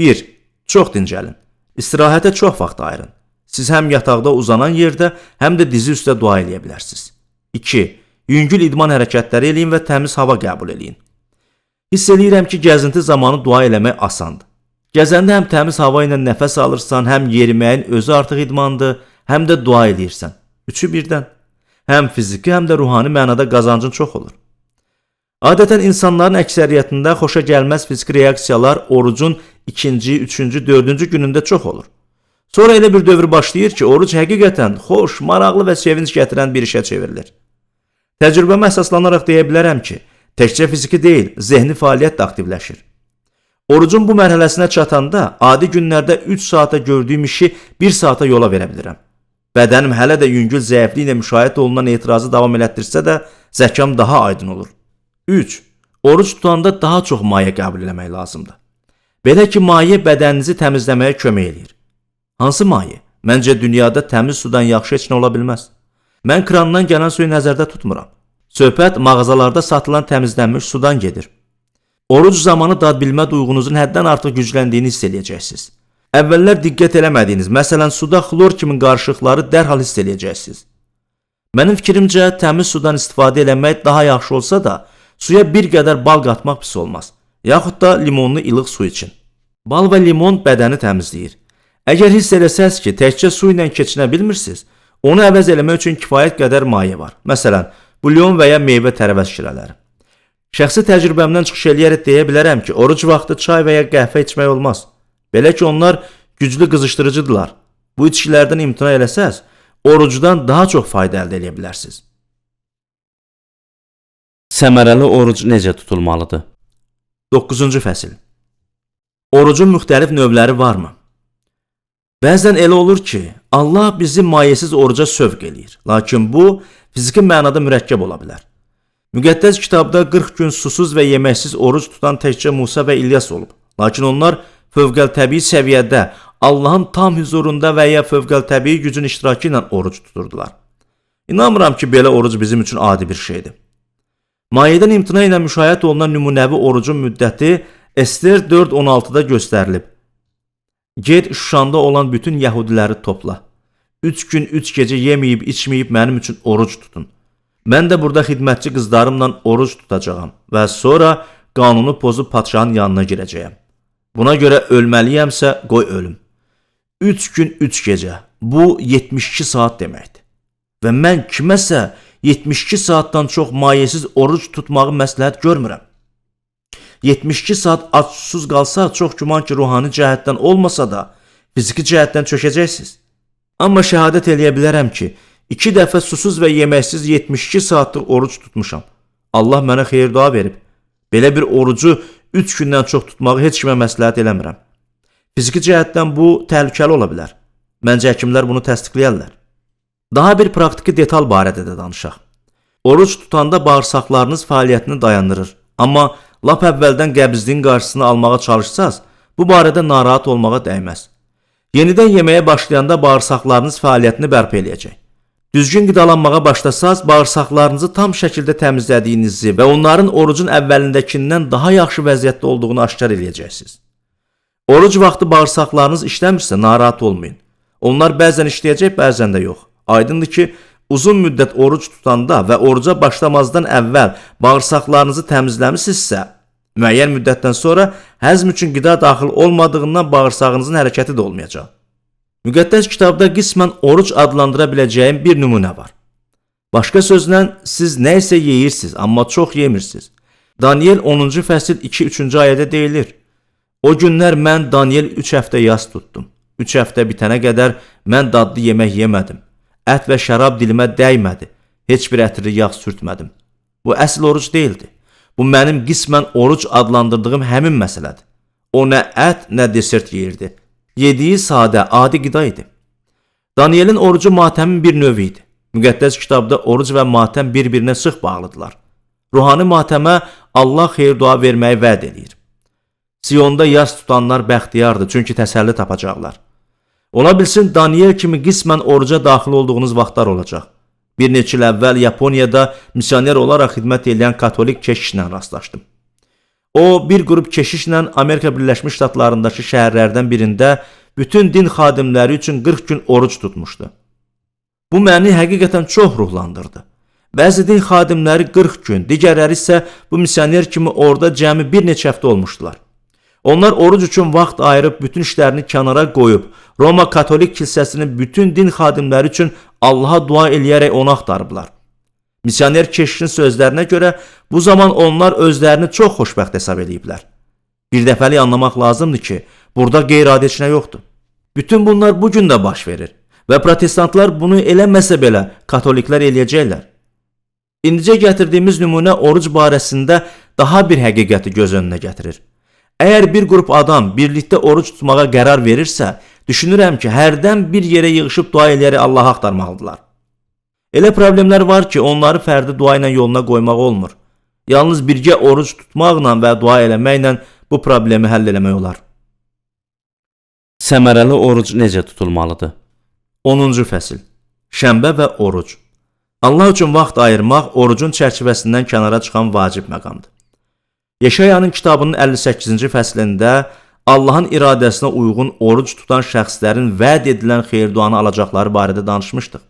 1. Çox dincəlin. İstirahətə çox vaxt ayırın. Siz həm yataqda uzanan yerdə, həm də dizi üstə dua eləyə bilərsiniz. 2. Yüngül idman hərəkətləri eləyin və təmiz hava qəbul eləyin. Hiss eləyirəm ki, gəzinti zamanı dua eləmək asandır. Gəzəndə həm təmiz hava ilə nəfəs alırsan, həm yeriməyin özü artıq idmandır, həm də dua edirsən. Üçü birdən. Həm fiziki, həm də ruhani mənada qazancın çox olur. Adətən insanların əksəriyyətində xoşa gəlməz fiziki reaksiyalar orucun 2-ci, 3-cü, 4-cü günündə çox olur. Sonra elə bir dövr başlayır ki, oruc həqiqətən xoş, maraqlı və sevinç gətirən bir işə çevrilir. Təcrübəmə əsaslanaraq deyə bilərəm ki, təkcə fiziki deyil, zehni fəaliyyət də aktivləşir. Orucun bu mərhələsinə çatanda adi günlərdə 3 saata gördüyüm işi 1 saata yola verə bilirəm. Bədənim hələ də yüngül zəifliklə müşahidə olunan etirazı davam elətdirsə də, zəkam daha aydın olur. 3. Oruc tutanda daha çox maye qəbul eləmək lazımdır. Belə ki, maye bədəninizi təmizləməyə kömək eləyir. Hansı maye? Məncə dünyada təmiz sudan yaxşı heç nə ola bilməz. Mən krandan gələn suyu nəzərdə tutmuram. Söhbət mağazalarda satılan təmizlənmiş sudan gedir. Oruc zamanı dad bilmə duyğunuzun həddən artıq gücləndiyini hiss eləyəcəksiniz. Əvvəllər diqqət eləmədiyiniz, məsələn suda xlor kimi qarışıqları dərhal hiss eləyəcəksiniz. Mənim fikrimcə təmiz sudan istifadə eləmək daha yaxşı olsa da, suya bir qədər bal qatmaq pis olmaz. Yaxud da limonlu ilıq su için. Bal və limon bədəni təmizləyir. Əgər hiss eləsəz ki, təkcə su ilə keçinə bilmirsiniz, onu əvəz eləmək üçün kifayət qədər maye var. Məsələn, bulyon və ya meyvə tərəvəz şirələri. Şəxsi təcrübəmdən çıxış eləyərək deyə bilərəm ki, oruc vaxtı çay və ya qəhvə içmək olmaz. Belə ki, onlar güclü qızışdırıcıdırlar. Bu içkilərdən imtina eləsəz, orucdan daha çox fayda əldə edə bilərsiniz. Səmərəli oruc necə tutulmalıdır? 9-cu fəsil. Orucun müxtəlif növləri varmı? Bəzən elə olur ki, Allah bizi mayesiz oruca sövq eləyir. Lakin bu, fiziki mənada mürəkkəb ola bilər. Müqəddəs kitabda 40 gün susuz və yeməksiz oruc tutan təkcə Musa və İlyas olub. Lakin onlar fövqəltəbii səviyyədə, Allahın tam huzurunda və ya fövqəltəbii gücün iştirakı ilə oruc tuturdular. İnanmıram ki, belə oruc bizim üçün adi bir şeydir. Mayedən imtina ilə müşahidə olunan nümunəvi orucun müddəti Ester 4:16-da göstərilib. Get Şuşanda olan bütün Yəhudiləri topla. 3 gün 3 gecə yeməyib, içməyib mənim üçün oruc tutun. Mən də burada xidmətçi qızlarımla oruc tutacağam və sonra qanunu pozub padşahın yanına girəcəyəm. Buna görə ölməliyəmsə qoy ölüm. 3 gün 3 gecə, bu 72 saat deməkdir. Və mən kiməsə 72 saatdan çox mayesiz oruc tutmağı məsləhət görmürəm. 72 saat aç-susuz qalsa, çox güman ki, ruhani cəhətdən olmasa da, fiziki cəhətdən çökəcəksiniz. Amma şəhadət eləyə bilərəm ki, 2 dəfə susuz və yeməksiz 72 saatlıq oruc tutmuşam. Allah mənə xeyir dua verib. Belə bir orucu 3 gündən çox tutmağı heç kimə məsləhət eləmirəm. Fiziki cəhətdən bu təhlükəli ola bilər. Məncə həkimlər bunu təsdiqləyərlər. Daha bir praktiki detal barədə də danışaq. Oruc tutanda bağırsaqlarınız fəaliyyətini dayandırır. Amma lap əvvəldən qəbzliyin qarşısını almağa çalışsaz, bu barədə narahat olmağa dəyməz. Yenidən yeməyə başlayanda bağırsaqlarınız fəaliyyətini bərpa eləyəcək. Düzgün qidalanmağa başlasaz, bağırsaqlarınızı tam şəkildə təmizlədiyinizi və onların orucun əvvəlindəkindən daha yaxşı vəziyyətdə olduğunu aşkar eləyəcəksiniz. Oruc vaxtı bağırsaqlarınız işləmirsə, narahat olmayın. Onlar bəzən işləyəcək, bəzən də yox. Aydındır ki, uzun müddət oruc tutanda və oruca başlamazdan əvvəl bağırsaqlarınızı təmizləmisinizsə, müəyyən müddətdən sonra həzm üçün qida daxil olmadığından bağırsağınızın hərəkəti də olmayacaq. Müqəddəs kitabda qismən oruc adlandıra biləcəyim bir nümunə var. Başqa sözlə, siz nə isə yeyirsiniz, amma çox yemirsiniz. Daniel 10-cu fəsil 2-3-cü ayədə deyilir. O günlər mən Daniel 3 həftə yas tutdum. 3 həftə bitənə qədər mən dadlı yemək yemədim. Ət və şərab dilimə dəymədi. Heç bir ətirli yağ sürtmədim. Bu əsl oruc deyildi. Bu mənim qismən oruc adlandırdığım həmin məsələdir. O nə ət, nə desert yeyirdi. Yediyi sadə, adi qida idi. Danielin orucu matəmin bir növü idi. Müqəddəs kitabda oruc və matəm bir-birinə sıx bağlıdırlar. Ruhani matəmə Allah xeyir dua verməyi vəd edir. Siyonda yas tutanlar bəxtiyardır, çünki təsəlli tapacaqlar. Ola bilsin Daniel kimi qismən oruca daxil olduğunuz vaxtlar olacaq. Bir neçə il əvvəl Yaponiyada misioner olaraq xidmət edən katolik keşişlə rastlaşdım. O, bir qrup keşişlə Amerika Birləşmiş Ştatlarındakı şəhərlərdən birində bütün din xadimləri üçün 40 gün oruc tutmuşdu. Bu məni həqiqətən çox ruhlandırdı. Bəzi din xadimləri 40 gün, digərləri isə bu misioner kimi orada cəmi bir neçə həftə olmuşdular. Onlar oruc üçün vaxt ayırıb bütün işlərini kənara qoyub, Roma Katolik kilsəsinin bütün din xadimləri üçün Allaha dua eləyərək onu axtarıblar. Misioner keşişin sözlərinə görə bu zaman onlar özlərini çox xoşbəxt hesab ediblər. Bir dəfəlik anlamaq lazımdır ki, burada qeyri-adi heç nə yoxdur. Bütün bunlar bugün də baş verir və protestantlar bunu eləməsə belə katoliklər eləyəcəklər. İndicə gətirdiyimiz nümunə oruc barəsində daha bir həqiqəti göz önünə gətirir. Əgər bir qrup adam birlikdə oruc tutmağa qərar verirsə, düşünürəm ki, hərdən bir yerə yığışıb dua eləyərək Allahı axtarmalıdırlar. Elə problemlər var ki, onları fərdi dua ilə yoluna qoymaq olmur. Yalnız birgə oruc tutmaqla və dua eləməklə bu problemi həll eləmək olar. Səmərəli oruc necə tutulmalıdır? 10-cu fəsil. Şənbə və oruc. Allah üçün vaxt ayırmaq orucun çərçivəsindən kənara çıxan vacib məqamdır. Yeşayanın kitabının 58-ci fəslində Allahın iradəsinə uyğun oruc tutan şəxslərin vəd edilən xeyir-duanı alacaqları barədə danışmışdıq.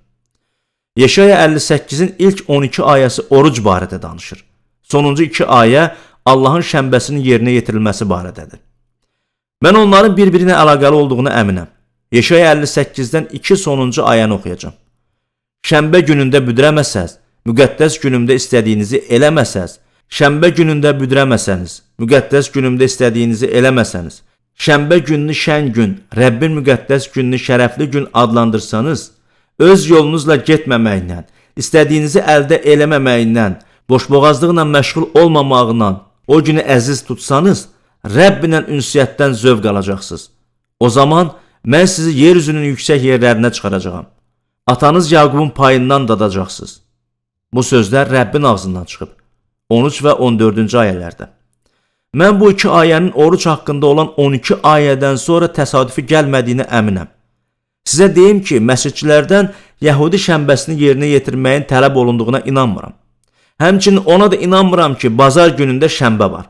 Yeşaya 58-in ilk 12 ayəsi oruc barədə danışır. Sonuncu 2 ayə Allahın şənbəsinin yerinə yetirilməsi barədədir. Mən onların bir-birinə əlaqəli olduğunu əminəm. Yeşaya 58-dən 2 sonuncu ayəni oxuyacağım. Şənbə günündə büdrəməsəz, müqəddəs günümdə istədiyinizi eləməsəz, şənbə günündə büdrəməsəniz, müqəddəs günümdə istədiyinizi eləməsəniz, şənbə gününü şən gün, Rəbbin müqəddəs gününü şərəfli gün adlandırsanız, öz yolunuzla getməməyindən, istədiyinizi əldə eləməməyindən, boşboğazlıqla məşğul olmamağından, o günü əziz tutsanız, Rəbb ilə ünsiyyətdən zövq alacaqsınız. O zaman mən sizi yeryüzünün yüksək yerlərinə çıxaracağam. Atanız Yaqubun payından dadacaqsınız. Bu sözlər Rəbbin ağzından çıxıb. 13 və 14-cü ayələrdə. Mən bu 2 ayənin oruc haqqında olan 12 ayədən sonra təsadüfi gəlmədiyini əminəm. Sizə deyim ki, məscidçilərdən Yəhudi şənbəsini yerinə yetirməyin tələb olunduğuna inanmıram. Həmçinin ona da inanmıram ki, bazar günündə şənbə var.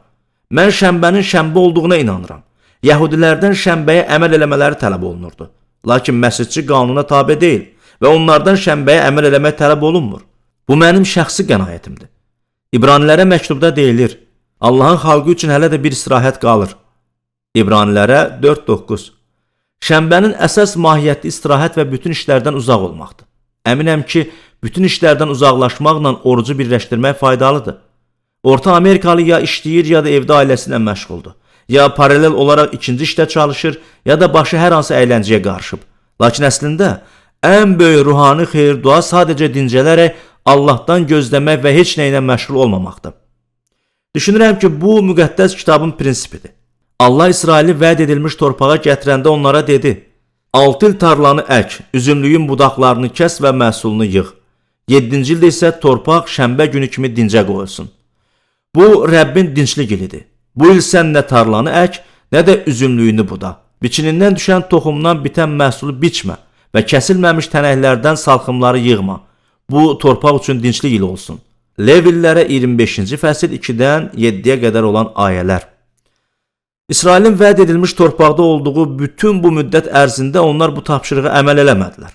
Mən şənbənin şənbə olduğuna inanıram. Yəhudilərdən şənbəyə əməl eləmələri tələb olunurdu. Lakin məscidçi qanuna tabe deyil və onlardan şənbəyə əməl eləmək tələb olunmur. Bu mənim şəxsi qənaətimdir. İbranilərə məktubda deyilir, Allahın xalqı üçün hələ də bir istirahət qalır. İbranilərə 4:9. Şənbənin əsas mahiyyəti istirahət və bütün işlərdən uzaq olmaqdır. Əminəm ki, bütün işlərdən uzaqlaşmaqla orucu birləşdirmək faydalıdır. Orta Amerikalı ya işləyir, ya da evdə ailəsi ilə məşğuldur. Ya paralel olaraq ikinci işdə çalışır, ya da başı hər hansı əyləncəyə qarışıb. Lakin əslində, ən böyük ruhani xeyir-dua sadəcə dincələrək Allahdan gözləmək və heç nə ilə məşğul olmamaqdır. Düşünürəm ki, bu müqəddəs kitabın prinsipidir. Allah İsraili vəd edilmiş torpağa gətirəndə onlara dedi, 6 il tarlanı ək, üzümlüyün budaqlarını kəs və məhsulunu yığ. 7-ci ildə isə torpaq şənbə günü kimi dincə qoyulsun. Bu, Rəbbin dinclik ilidir. Bu il sən nə tarlanı ək, nə də üzümlüyünü buda. Biçinindən düşən toxumdan bitən məhsulu biçmə və kəsilməmiş tənəklərdən salxımları yığma. Bu, torpaq üçün dinclik ili olsun. Levillərə 25-ci fəsil 2-dən 7-yə qədər olan ayələr. İsrailin vəd edilmiş torpaqda olduğu bütün bu müddət ərzində onlar bu tapşırığı əməl eləmədilər.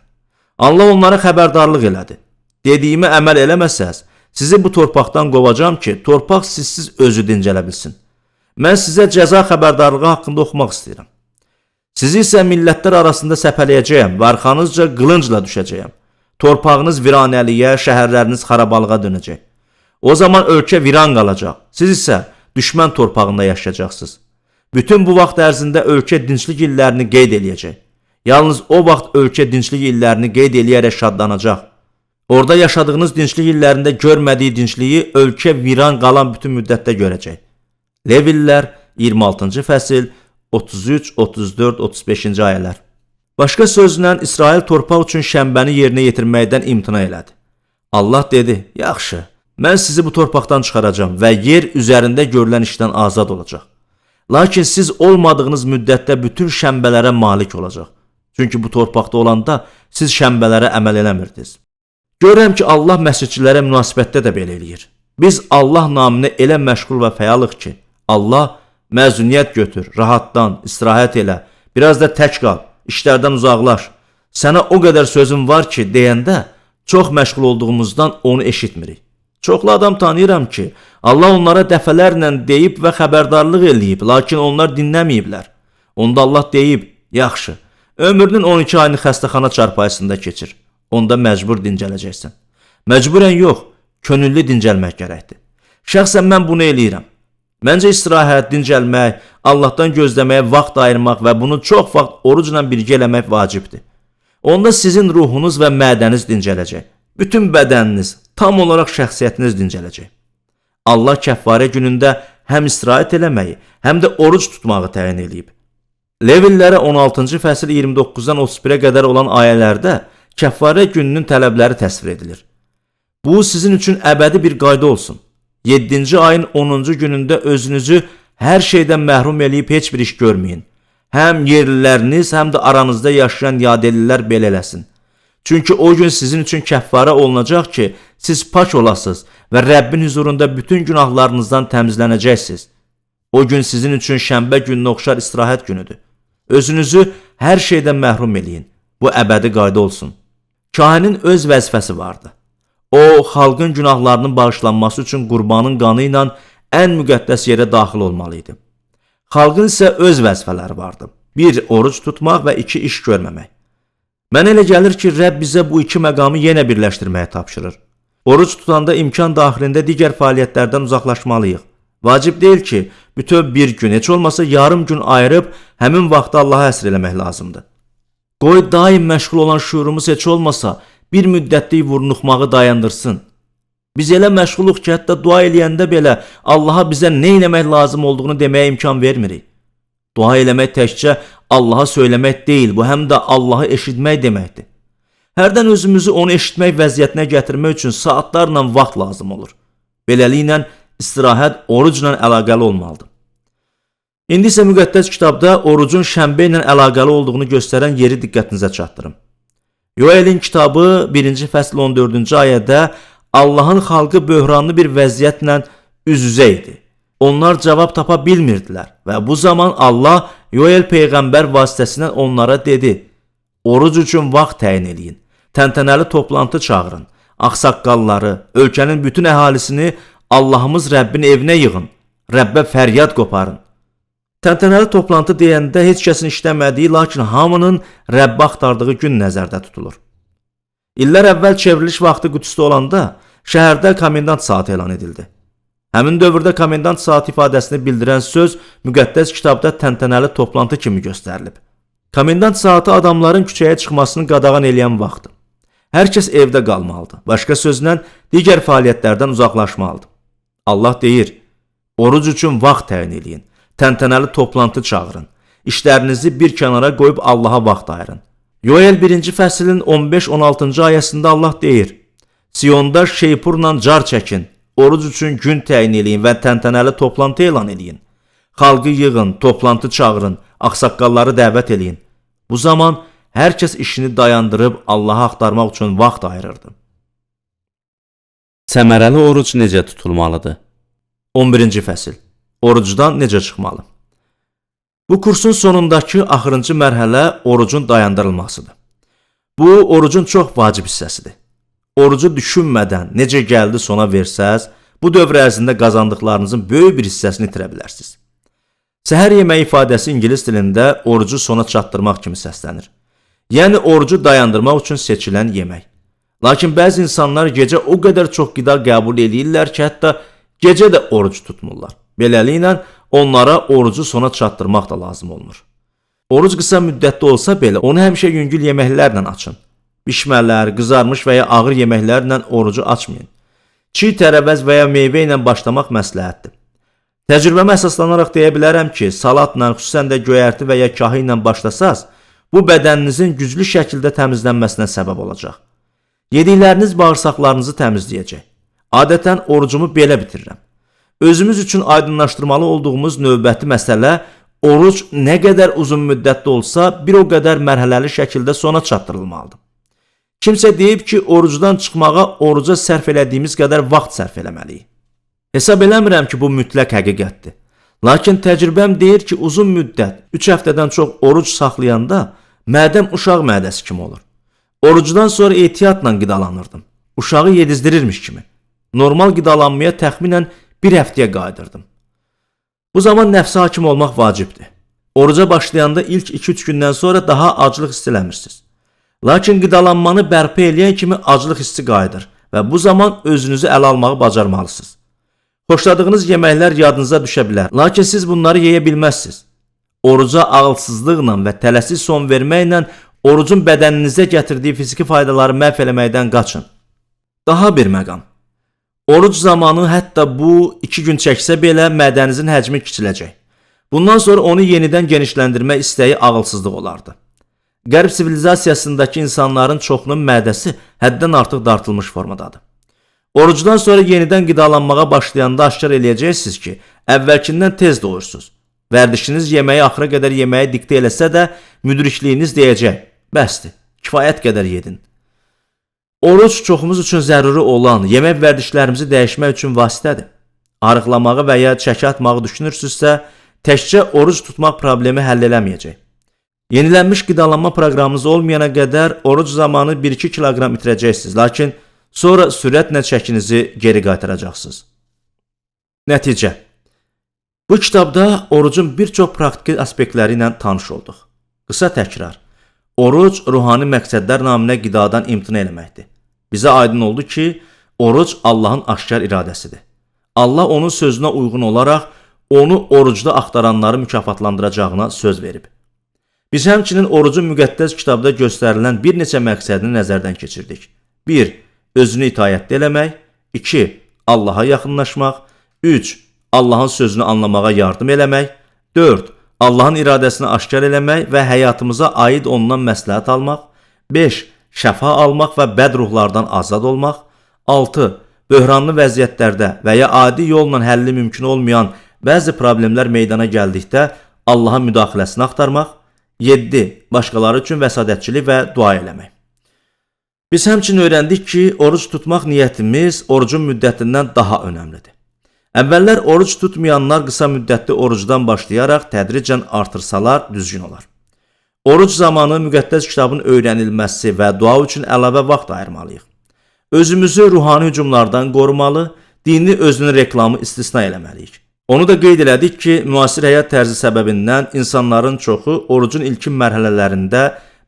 Allah onlara xəbərdarlıq elədi. Dediyimi əməl eləməsəz, sizi bu torpaqdan qovacam ki, torpaq sizsiz özü dincələ bilsin. Mən sizə cəza xəbərdarlığı haqqında oxumaq istəyirəm. Sizi isə millətlər arasında səpələyəcəyəm və arxanızca qılıncla düşəcəyəm. Torpağınız viranəliyə, şəhərləriniz xarabalığa dönəcək. O zaman ölkə viran qalacaq. Siz isə düşmən torpağında yaşayacaqsınız. Bütün bu vaxt ərzində ölkə dinclik illərini qeyd eləyəcək. Yalnız o vaxt ölkə dinclik illərini qeyd eləyərək şadlanacaq. Orada yaşadığınız dinclik illərində görmədiyi dincliyi ölkə viran qalan bütün müddətdə görəcək. Levillər 26-cı fəsil 33, 34, 35-ci ayələr. Başqa sözlə İsrail torpaq üçün şənbəni yerinə yetirməkdən imtina elədi. Allah dedi, yaxşı, mən sizi bu torpaqdan çıxaracağam və yer üzərində görülən işdən azad olacaq. Lakin siz olmadığınız müddətdə bütün şənbələrə malik olacaq. Çünki bu torpaqda olanda siz şənbələrə əməl eləmirdiniz. Görürəm ki, Allah məscidçilərə münasibətdə də belə eləyir. Biz Allah namına elə məşğul və fəalıq ki, Allah məzuniyyət götür, rahatdan, istirahət elə, biraz da tək qal, işlərdən uzaqlaş. Sənə o qədər sözüm var ki, deyəndə çox məşğul olduğumuzdan onu eşitmirik. Çoxlu adam tanıyıram ki, Allah onlara dəfələrlə deyib və xəbərdarlıq eləyib, lakin onlar dinləməyiblər. Onda Allah deyib, yaxşı, ömrünün 12 ayını xəstəxana çarpayısında keçir. Onda məcbur dincələcəksən. Məcburən yox, könüllü dincəlmək gərəkdir. Şəxsən mən bunu eləyirəm. Məncə istirahət, dincəlmək, Allahdan gözləməyə vaxt ayırmaq və bunu çox vaxt orucla birgə eləmək vacibdir. Onda sizin ruhunuz və mədəniz dincələcək. Bütün bədəniniz, tam olaraq şəxsiyyətiniz dincələcək. Allah kəffarə günündə həm istirahət eləməyi, həm də oruc tutmağı təyin edib. Levillərə 16-cı fəsil 29-dan 31-ə qədər olan ayələrdə kəffarə gününün tələbləri təsvir edilir. Bu sizin üçün əbədi bir qayda olsun. 7-ci ayın 10-cu günündə özünüzü hər şeydən məhrum eləyib heç bir iş görməyin. Həm yerliləriniz, həm də aranızda yaşayan yadellilər belə eləsin. Çünki o gün sizin üçün kəffara olunacaq ki, siz pak olasınız və Rəbbin huzurunda bütün günahlarınızdan təmizlənəcəksiniz. O gün sizin üçün şənbə gününə oxşar istirahət günüdür. Özünüzü hər şeydən məhrum eləyin. Bu əbədi qayda olsun. Kahinin öz vəzifəsi vardı. O, xalqın günahlarının bağışlanması üçün qurbanın qanı ilə ən müqəddəs yerə daxil olmalı idi. Xalqın isə öz vəzifələri vardı. 1. Oruc tutmaq və 2. İş görməmək. Mənə elə gəlir ki, Rəbb bizə bu iki məqamı yenə birləşdirməyə tapşırır. Oruc tutanda imkan daxilində digər fəaliyyətlərdən uzaqlaşmalıyıq. Vacib deyil ki, bütöv bir gün, heç olmasa yarım gün ayırıb həmin vaxtı Allaha həsr eləmək lazımdır. Qoy daim məşğul olan şuurumuz heç olmasa bir müddətlik vurnuxmağı dayandırsın. Biz elə məşğuluq ki, hətta dua eləyəndə belə Allaha bizə nə eləmək lazım olduğunu deməyə imkan vermirik. Dua eləmək təkcə Allaha söyləmək deyil, bu həm də Allahı eşitmək deməkdir. Hərdən özümüzü onu eşitmək vəziyyətinə gətirmək üçün saatlarla vaxt lazım olur. Beləliklə, istirahət orucla əlaqəli olmalıdır. İndi isə müqəddəs kitabda orucun şənbə ilə əlaqəli olduğunu göstərən yeri diqqətinizə çatdırım. Yoelin kitabı 1-ci fəsl 14-cü ayədə Allahın xalqı böhranlı bir vəziyyətlə üz-üzə idi. Onlar cavab tapa bilmirdilər və bu zaman Allah Yoel peyğəmbər vasitəsilə onlara dedi: Oruc üçün vaxt təyin eləyin, təntənəli toplantı çağırın, ağsaqqalları, ölkənin bütün əhalisini Allahımız Rəbbin evinə yığın, Rəbbə fəryad qoparın. Təntənəli toplantı deyəndə heç kəsin işləmədiyi, lakin hamının Rəbbi axtardığı gün nəzərdə tutulur. İllər əvvəl çevriliş vaxtı Qüdsdə olanda şəhərdə komendant saatı elan edildi. Həmin dövrdə komendant saat ifadəsini bildirən söz müqəddəs kitabda təntənəli toplantı kimi göstərilib. Komendant saatı adamların küçəyə çıxmasını qadağan eləyən vaxtdır. Hər kəs evdə qalmalıdır. Başqa sözlə, digər fəaliyyətlərdən uzaqlaşmalıdır. Allah deyir: Oruc üçün vaxt təyin eləyin, təntənəli toplantı çağırın, işlərinizi bir kənara qoyub Allaha vaxt ayırın. Yoel 1-ci fəslin 15-16-cı ayəsində Allah deyir: Siyonda şeypurla car çəkin, oruc üçün gün təyin eləyin və təntənəli toplantı elan eləyin. Xalqı yığın, toplantı çağırın, ağsaqqalları dəvət eləyin. Bu zaman hər kəs işini dayandırıb Allahı axtarmaq üçün vaxt ayırırdı. Səmərəli oruc necə tutulmalıdır? 11-ci fəsil. Orucdan necə çıxmalı? Bu kursun sonundakı axırıncı mərhələ orucun dayandırılmasıdır. Bu, orucun çox vacib hissəsidir. Orucu düşünmədən necə gəldi sona versəz, bu dövr ərzində qazandıqlarınızın böyük bir hissəsini itirə bilərsiniz. Səhər yeməyi ifadəsi ingilis dilində orucu sona çatdırmaq kimi səslənir. Yəni, orucu dayandırmaq üçün seçilən yemək. Lakin bəzi insanlar gecə o qədər çox qida qəbul edirlər ki, hətta gecə də oruc tutmurlar. Beləliklə, onlara orucu sona çatdırmaq da lazım olmur. Oruc qısa müddətli olsa belə, onu həmişə yüngül yeməklərlə açın. Bişmələr, qızarmış və ya ağır yeməklərlə orucu açmayın. Çiğ tərəvəz və ya meyvə ilə başlamaq məsləhətdir. Təcrübəmə əsaslanaraq deyə bilərəm ki, salatla, xüsusən də göyərti və ya kahı ilə başlasaz, bu bədəninizin güclü şəkildə təmizlənməsinə səbəb olacaq. Yedikləriniz bağırsaqlarınızı təmizləyəcək. Adətən orucumu belə bitirirəm. Özümüz üçün aydınlaşdırmalı olduğumuz növbəti məsələ, oruc nə qədər uzun müddətli olsa, bir o qədər mərhələli şəkildə sona çatdırılmalıdır. Kimsə deyib ki, orucdan çıxmağa oruca sərf elədiyimiz qədər vaxt sərf eləməliyik. Hesab eləmirəm ki, bu mütləq həqiqətdir. Lakin təcrübəm deyir ki, uzun müddət, 3 həftədən çox oruc saxlayanda mədəm uşaq mədəsi kimi olur. Orucdan sonra ehtiyatla qidalanırdım. Uşağı yedizdirirmiş kimi. Normal qidalanmaya təxminən bir həftəyə qayıdırdım. Bu zaman nəfsə hakim olmaq vacibdir. Oruca başlayanda ilk 2-3 gündən sonra daha aclıq hiss eləmirsiniz. Lakin qidalanmanı bərpa eləyən kimi aclıq hissi qayıdır və bu zaman özünüzü ələ almağı bacarmalısınız. Xoşladığınız yeməklər yadınıza düşə bilər, lakin siz bunları yeyə bilməzsiniz. Oruca ağılsızlıqla və tələsik son verməklə orucun bədəninizə gətirdiyi fiziki faydaları məhv eləməkdən qaçın. Daha bir məqam. Oruc zamanı hətta bu 2 gün çəksə belə mədənizin həcmi kiçiləcək. Bundan sonra onu yenidən genişləndirmə istəyi ağılsızlıq olardı. Qərb sivilizasiyasındakı insanların çoxunun mədəsi həddən artıq dartılmış formadadır. Orucdan sonra yenidən qidalanmağa başlayanda aşkar eləyəcəksiniz ki, əvvəlkindən tez doyursunuz. Vərdişiniz yeməyi axıra qədər yeməyi diktə eləsə də müdrikliyiniz deyəcək: bəsdir, kifayət qədər yedin. Oruc çoxumuz üçün zəruri olan, yemək vərdişlərimizi dəyişmək üçün vasitədir. Arıqlamağı və ya çəki atmağı düşünürsünüzsə, təkcə oruc tutmaq problemi həll eləməyəcək. Yenilənmiş qidalanma proqramınız olmayana qədər oruc zamanı 1-2 kiloqram itirəcəksiniz, lakin sonra sürətlə çəkinizi geri qaytaracaqsınız. Nəticə: bu kitabda orucun bir çox praktiki aspektləri ilə tanış olduq. Qısa təkrar: oruc ruhani məqsədlər naminə qidadan imtina eləməkdir. Bizə aydın oldu ki, oruc Allahın aşkar iradəsidir. Allah onun sözünə uyğun olaraq onu orucda axtaranları mükafatlandıracağına söz verib. Biz həmçinin orucun müqəddəs kitabda göstərilən bir neçə məqsədini nəzərdən keçirdik. 1. Özünü itayətli eləmək. 2. Allaha yaxınlaşmaq. 3. Allahın sözünü anlamağa yardım eləmək. 4. Allahın iradəsini aşkar eləmək və həyatımıza aid olunan məsləhət almaq. 5. Şəfa almaq və bəd ruhlardan azad olmaq. 6. Böhranlı vəziyyətlərdə və ya adi yolla həlli mümkün olmayan bəzi problemlər meydana gəldikdə Allahın müdaxiləsini axtarmaq. 7. Başqaları üçün vəsadətçilik və dua eləmək. Biz həmçinin öyrəndik ki, oruc tutmaq niyyətimiz orucun müddətindən daha önəmlidir. Əvvəllər oruc tutmayanlar qısa müddətli orucdan başlayaraq tədricən artırsalar düzgün olar. Oruc zamanı müqəddəs kitabın öyrənilməsi və dua üçün əlavə vaxt ayırmalıyıq. Özümüzü ruhani hücumlardan qorumalı, dini özünün reklamı istisna eləməliyik. Onu da qeyd elədik ki, müasir həyat tərzi səbəbindən insanların çoxu orucun ilkin mərhələlərində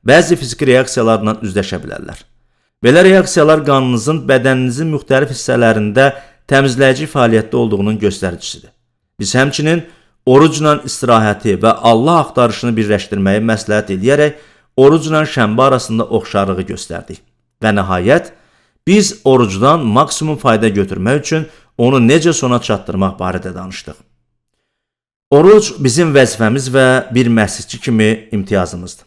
bəzi fiziki reaksiyalarla üzləşə bilərlər. Belə reaksiyalar qanınızın bədəninizin müxtəlif hissələrində təmizləyici fəaliyyətdə olduğunun göstəricisidir. Biz həmçinin orucla istirahəti və Allah axtarışını birləşdirməyi məsləhət edərək orucla şənbə arasında oxşarlığı göstərdik. Və nəhayət, biz orucdan maksimum fayda götürmək üçün onu necə sona çatdırmaq barədə danışdıq. Oruc bizim vəzifəmiz və bir məsihçi kimi imtiyazımızdır.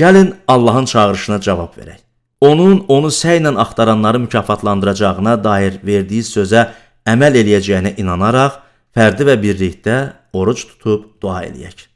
Gəlin Allahın çağırışına cavab verək. Onun onu səylə axtaranları mükafatlandıracağına dair verdiyi sözə əməl eləyəcəyinə inanaraq fərdi və birlikdə oruc tutub dua eləyək.